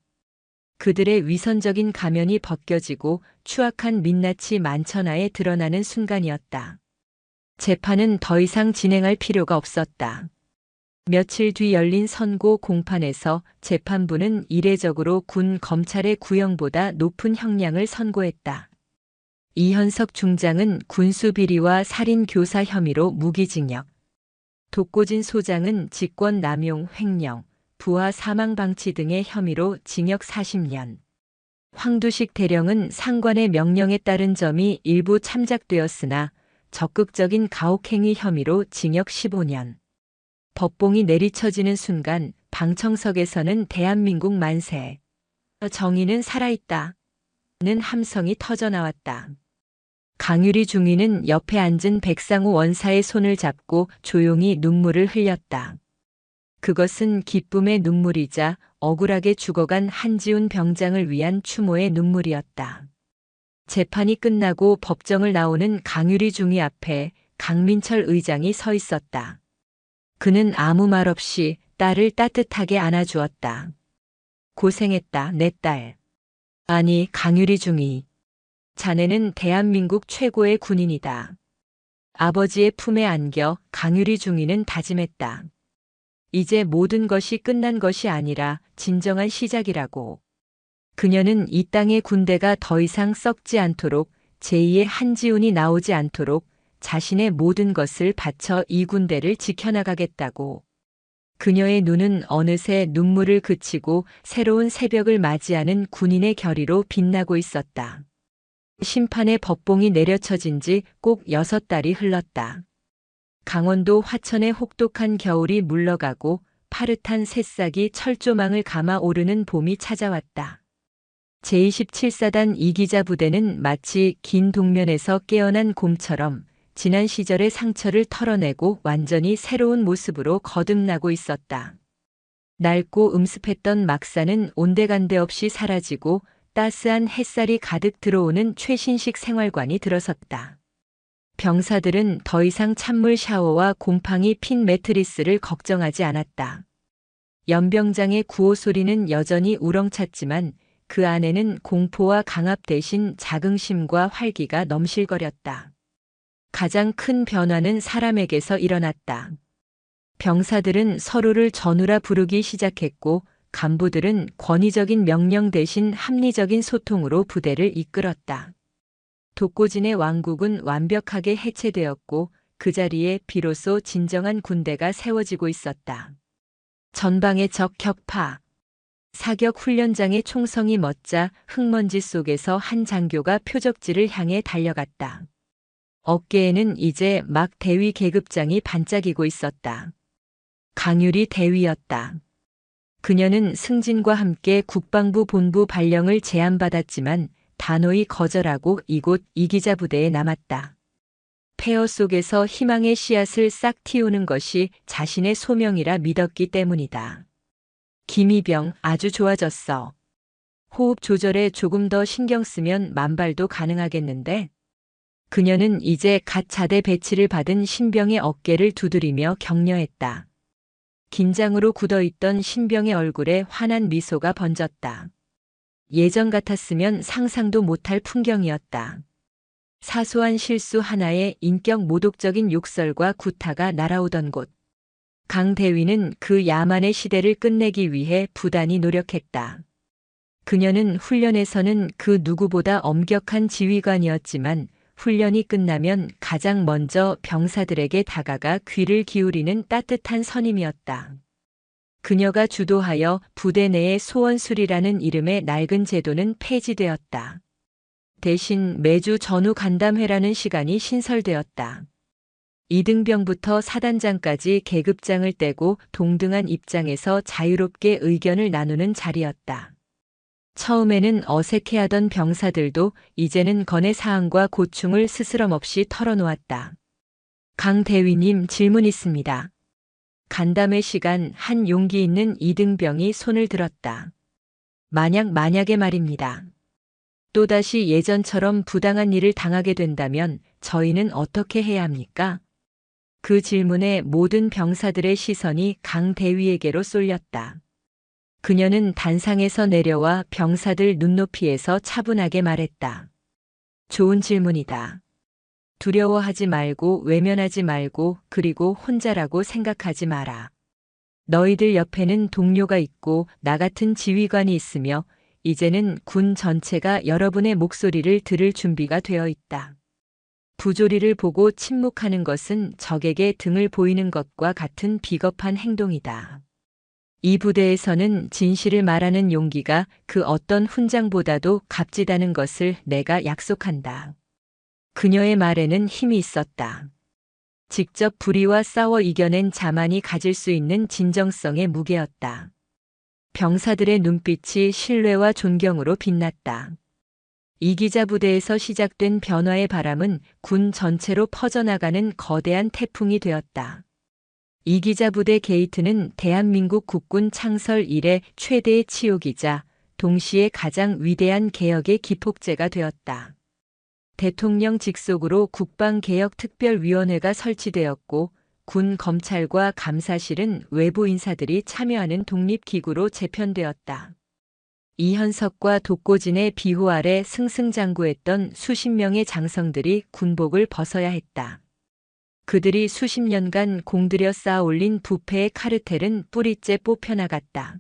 그들의 위선적인 가면이 벗겨지고 추악한 민낯이 만천하에 드러나는 순간이었다. 재판은 더 이상 진행할 필요가 없었다. 며칠 뒤 열린 선고 공판에서 재판부는 이례적으로 군 검찰의 구형보다 높은 형량을 선고했다. 이현석 중장은 군수비리와 살인교사 혐의로 무기징역, 독고진 소장은 직권남용 횡령, 부하 사망방치 등의 혐의로 징역 40년. 황두식 대령은 상관의 명령에 따른 점이 일부 참작되었으나 적극적인 가혹행위 혐의로 징역 15년. 법봉이 내리쳐지는 순간 방청석에서는 대한민국 만세, 정의는 살아있다 는 함성이 터져나왔다. 강유리 중위는 옆에 앉은 백상우 원사의 손을 잡고 조용히 눈물을 흘렸다. 그것은 기쁨의 눈물이자 억울하게 죽어간 한지훈 병장을 위한 추모의 눈물이었다. 재판이 끝나고 법정을 나오는 강유리 중위 앞에 강민철 의장이 서 있었다. 그는 아무 말 없이 딸을 따뜻하게 안아주었다. 고생했다, 내 딸. 아니, 강유리 중위. 자네는 대한민국 최고의 군인이다. 아버지의 품에 안겨 강유리 중위는 다짐했다. 이제 모든 것이 끝난 것이 아니라 진정한 시작이라고. 그녀는 이 땅의 군대가 더 이상 썩지 않도록, 제2의 한지훈이 나오지 않도록 자신의 모든 것을 바쳐 이 군대를 지켜나가겠다고. 그녀의 눈은 어느새 눈물을 그치고 새로운 새벽을 맞이하는 군인의 결의로 빛나고 있었다. 심판의 법봉이 내려쳐진 지 꼭 6달이 흘렀다. 강원도 화천의 혹독한 겨울이 물러가고 파릇한 새싹이 철조망을 감아 오르는 봄이 찾아왔다. 제27사단 이기자 부대는 마치 긴 동면에서 깨어난 곰처럼 지난 시절의 상처를 털어내고 완전히 새로운 모습으로 거듭나고 있었다. 낡고 음습했던 막사는 온데간데 없이 사라지고 따스한 햇살이 가득 들어오는 최신식 생활관이 들어섰다. 병사들은 더 이상 찬물 샤워와 곰팡이 핀 매트리스를 걱정하지 않았다. 연병장의 구호 소리는 여전히 우렁찼지만 그 안에는 공포와 강압 대신 자긍심과 활기가 넘실거렸다. 가장 큰 변화는 사람에게서 일어났다. 병사들은 서로를 전우라 부르기 시작했고 간부들은 권위적인 명령 대신 합리적인 소통으로 부대를 이끌었다. 독고진의 왕국은 완벽하게 해체되었고 그 자리에 비로소 진정한 군대가 세워지고 있었다. 전방의 적 격파. 사격 훈련장의 총성이 멎자 흙먼지 속에서 한 장교가 표적지를 향해 달려갔다. 어깨에는 이제 막 대위 계급장이 반짝이고 있었다. 강유리 대위였다. 그녀는 승진과 함께 국방부 본부 발령을 제안받았지만 단호히 거절하고 이곳 이기자 부대에 남았다. 폐허 속에서 희망의 씨앗을 싹 틔우는 것이 자신의 소명이라 믿었기 때문이다. 김이병 아주 좋아졌어. 호흡 조절에 조금 더 신경 쓰면 만발도 가능하겠는데? 그녀는 이제 갓 자대 배치를 받은 신병의 어깨를 두드리며 격려했다. 긴장으로 굳어있던 신병의 얼굴에 환한 미소가 번졌다. 예전 같았으면 상상도 못할 풍경이었다. 사소한 실수 하나에 인격 모독적인 욕설과 구타가 날아오던 곳. 강 대위는 그 야만의 시대를 끝내기 위해 부단히 노력했다. 그녀는 훈련에서는 그 누구보다 엄격한 지휘관이었지만 훈련이 끝나면 가장 먼저 병사들에게 다가가 귀를 기울이는 따뜻한 선임이었다. 그녀가 주도하여 부대 내의 소원술이라는 이름의 낡은 제도는 폐지되었다. 대신 매주 전후 간담회라는 시간이 신설되었다. 이등병부터 사단장까지 계급장을 떼고 동등한 입장에서 자유롭게 의견을 나누는 자리였다. 처음에는 어색해하던 병사들도 이제는 건의 사항과 고충을 스스럼없이 털어놓았다. 강 대위님 질문 있습니다. 간담회 시간 한 용기 있는 이등병이 손을 들었다. 만약에 말입니다. 또다시 예전처럼 부당한 일을 당하게 된다면 저희는 어떻게 해야 합니까? 그 질문에 모든 병사들의 시선이 강 대위에게로 쏠렸다. 그녀는 단상에서 내려와 병사들 눈높이에서 차분하게 말했다. 좋은 질문이다. 두려워하지 말고 외면하지 말고 그리고 혼자라고 생각하지 마라. 너희들 옆에는 동료가 있고 나 같은 지휘관이 있으며 이제는 군 전체가 여러분의 목소리를 들을 준비가 되어 있다. 부조리를 보고 침묵하는 것은 적에게 등을 보이는 것과 같은 비겁한 행동이다. 이 부대에서는 진실을 말하는 용기가 그 어떤 훈장보다도 값지다는 것을 내가 약속한다. 그녀의 말에는 힘이 있었다. 직접 불의와 싸워 이겨낸 자만이 가질 수 있는 진정성의 무게였다. 병사들의 눈빛이 신뢰와 존경으로 빛났다. 이기자 부대에서 시작된 변화의 바람은 군 전체로 퍼져나가는 거대한 태풍이 되었다. 이기자 부대 게이트는 대한민국 국군 창설 이래 최대의 치욕이자 동시에 가장 위대한 개혁의 기폭제가 되었다. 대통령 직속으로 국방개혁특별위원회가 설치되었고 군 검찰과 감사실은 외부 인사들이 참여하는 독립기구로 재편되었다. 이현석과 독고진의 비호 아래 승승장구했던 수십 명의 장성들이 군복을 벗어야 했다. 그들이 수십 년간 공들여 쌓아올린 부패의 카르텔은 뿌리째 뽑혀나갔다.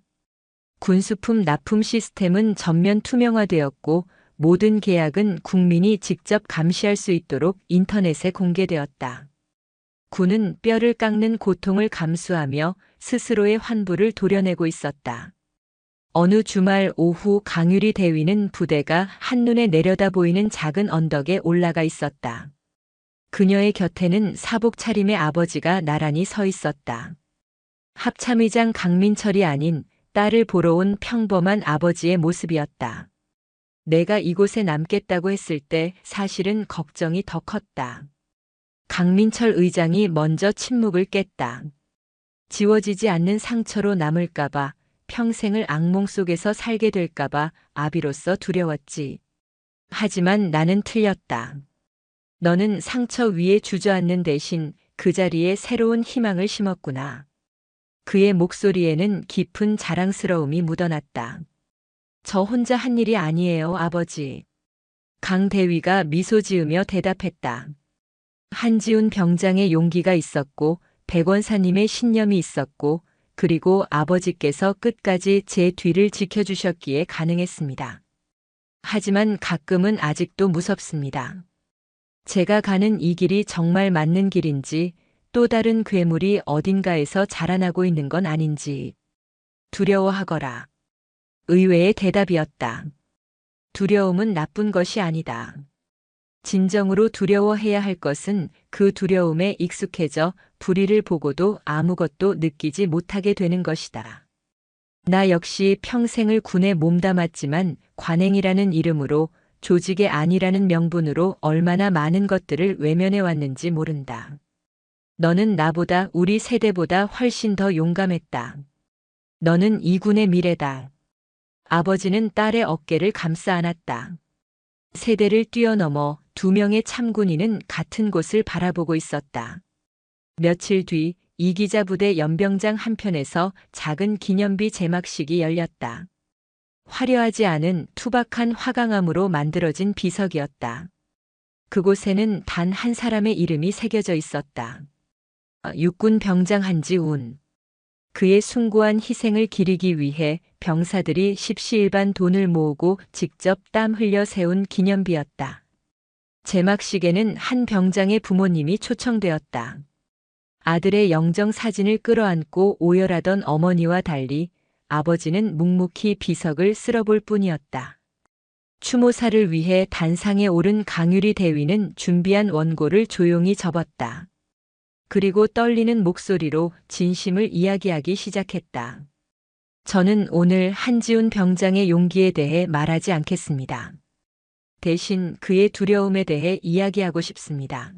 군수품 납품 시스템은 전면 투명화되었고 모든 계약은 국민이 직접 감시할 수 있도록 인터넷에 공개되었다. 군은 뼈를 깎는 고통을 감수하며 스스로의 환부를 도려내고 있었다. 어느 주말 오후 강유리 대위는 부대가 한눈에 내려다 보이는 작은 언덕에 올라가 있었다. 그녀의 곁에는 사복 차림의 아버지가 나란히 서 있었다. 합참의장 강민철이 아닌 딸을 보러 온 평범한 아버지의 모습이었다. 내가 이곳에 남겠다고 했을 때 사실은 걱정이 더 컸다. 강민철 의장이 먼저 침묵을 깼다. 지워지지 않는 상처로 남을까봐, 평생을 악몽 속에서 살게 될까봐 아비로서 두려웠지. 하지만 나는 틀렸다. 너는 상처 위에 주저앉는 대신 그 자리에 새로운 희망을 심었구나. 그의 목소리에는 깊은 자랑스러움이 묻어났다. 저 혼자 한 일이 아니에요, 아버지. 강 대위가 미소 지으며 대답했다. 한지훈 병장의 용기가 있었고, 백원사님의 신념이 있었고, 그리고 아버지께서 끝까지 제 뒤를 지켜주셨기에 가능했습니다. 하지만 가끔은 아직도 무섭습니다. 제가 가는 이 길이 정말 맞는 길인지, 또 다른 괴물이 어딘가에서 자라나고 있는 건 아닌지 두려워하거라. 의외의 대답이었다. 두려움은 나쁜 것이 아니다. 진정으로 두려워해야 할 것은 그 두려움에 익숙해져 불의를 보고도 아무것도 느끼지 못하게 되는 것이다. 나 역시 평생을 군에 몸담았지만 관행이라는 이름으로, 조직의 안이라는 명분으로 얼마나 많은 것들을 외면해 왔는지 모른다. 너는 나보다, 우리 세대보다 훨씬 더 용감했다. 너는 이 군의 미래다. 아버지는 딸의 어깨를 감싸 안았다. 세대를 뛰어넘어 두 명의 참군인은 같은 곳을 바라보고 있었다. 며칠 뒤 이기자 부대 연병장 한편에서 작은 기념비 제막식이 열렸다. 화려하지 않은 투박한 화강암으로 만들어진 비석이었다. 그곳에는 단 한 사람의 이름이 새겨져 있었다. 육군 병장 한지훈. 그의 숭고한 희생을 기리기 위해 병사들이 십시일반 돈을 모으고 직접 땀 흘려 세운 기념비였다. 제막식에는 한 병장의 부모님이 초청되었다. 아들의 영정 사진을 끌어안고 오열하던 어머니와 달리 아버지는 묵묵히 비석을 쓸어볼 뿐이었다. 추모사를 위해 단상에 오른 강유리 대위는 준비한 원고를 조용히 접었다. 그리고 떨리는 목소리로 진심을 이야기하기 시작했다. 저는 오늘 한지훈 병장의 용기에 대해 말하지 않겠습니다. 대신 그의 두려움에 대해 이야기하고 싶습니다.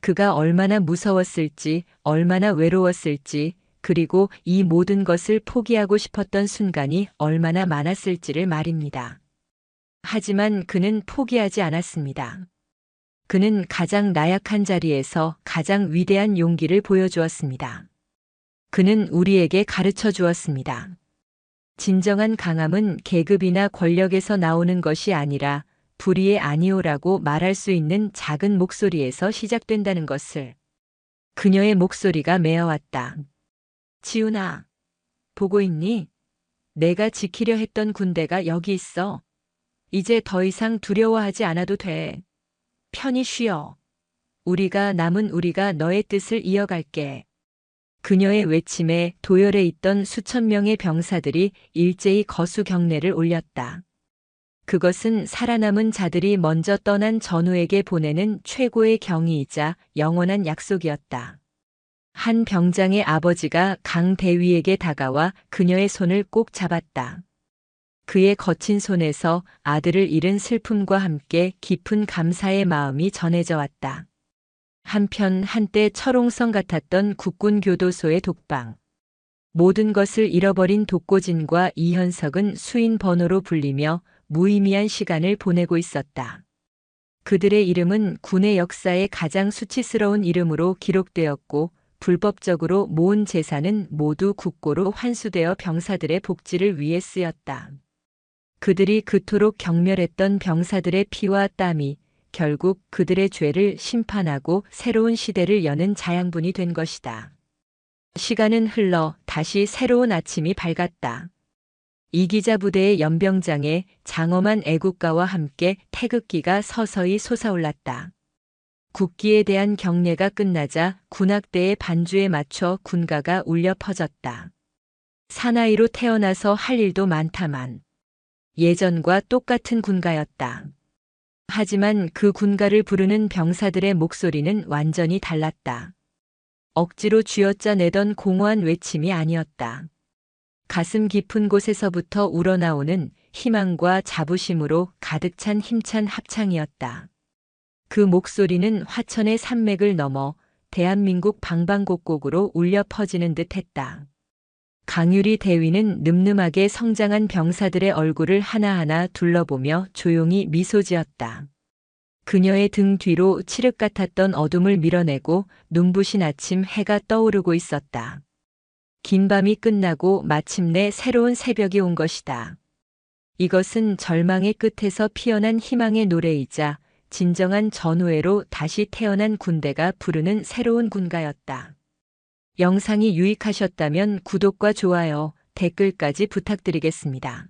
그가 얼마나 무서웠을지, 얼마나 외로웠을지, 그리고 이 모든 것을 포기하고 싶었던 순간이 얼마나 많았을지를 말입니다. 하지만 그는 포기하지 않았습니다. 그는 가장 나약한 자리에서 가장 위대한 용기를 보여주었습니다. 그는 우리에게 가르쳐 주었습니다. 진정한 강함은 계급이나 권력에서 나오는 것이 아니라 불의의 아니오라고 말할 수 있는 작은 목소리에서 시작된다는 것을. 그녀의 목소리가 메어왔다. 지훈아, 보고 있니? 내가 지키려 했던 군대가 여기 있어. 이제 더 이상 두려워하지 않아도 돼. 편히 쉬어. 우리가 너의 뜻을 이어갈게. 그녀의 외침에 도열해 있던 수천 명의 병사들이 일제히 거수 경례를 올렸다. 그것은 살아남은 자들이 먼저 떠난 전우에게 보내는 최고의 경의이자 영원한 약속이었다. 한 병장의 아버지가 강 대위에게 다가와 그녀의 손을 꼭 잡았다. 그의 거친 손에서 아들을 잃은 슬픔과 함께 깊은 감사의 마음이 전해져 왔다. 한편 한때 철옹성 같았던 국군교도소의 독방. 모든 것을 잃어버린 독고진과 이현석은 수인 번호로 불리며 무의미한 시간을 보내고 있었다. 그들의 이름은 군의 역사에 가장 수치스러운 이름으로 기록되었고, 불법적으로 모은 재산은 모두 국고로 환수되어 병사들의 복지를 위해 쓰였다. 그들이 그토록 경멸했던 병사들의 피와 땀이 결국 그들의 죄를 심판하고 새로운 시대를 여는 자양분이 된 것이다. 시간은 흘러 다시 새로운 아침이 밝았다. 이기자 부대의 연병장에 장엄한 애국가와 함께 태극기가 서서히 솟아올랐다. 국기에 대한 경례가 끝나자 군악대의 반주에 맞춰 군가가 울려 퍼졌다. 사나이로 태어나서 할 일도 많다만 예전과 똑같은 군가였다. 하지만 그 군가를 부르는 병사들의 목소리는 완전히 달랐다. 억지로 쥐어짜내던 공허한 외침이 아니었다. 가슴 깊은 곳에서부터 우러나오는 희망과 자부심으로 가득 찬 힘찬 합창이었다. 그 목소리는 화천의 산맥을 넘어 대한민국 방방곡곡으로 울려 퍼지는 듯 했다. 강유리 대위는 늠름하게 성장한 병사들의 얼굴을 하나하나 둘러보며 조용히 미소 지었다. 그녀의 등 뒤로 칠흑 같았던 어둠을 밀어내고 눈부신 아침 해가 떠오르고 있었다. 긴 밤이 끝나고 마침내 새로운 새벽이 온 것이다. 이것은 절망의 끝에서 피어난 희망의 노래이자 진정한 전우회로 다시 태어난 군대가 부르는 새로운 군가였다. 영상이 유익하셨다면 구독과 좋아요, 댓글까지 부탁드리겠습니다.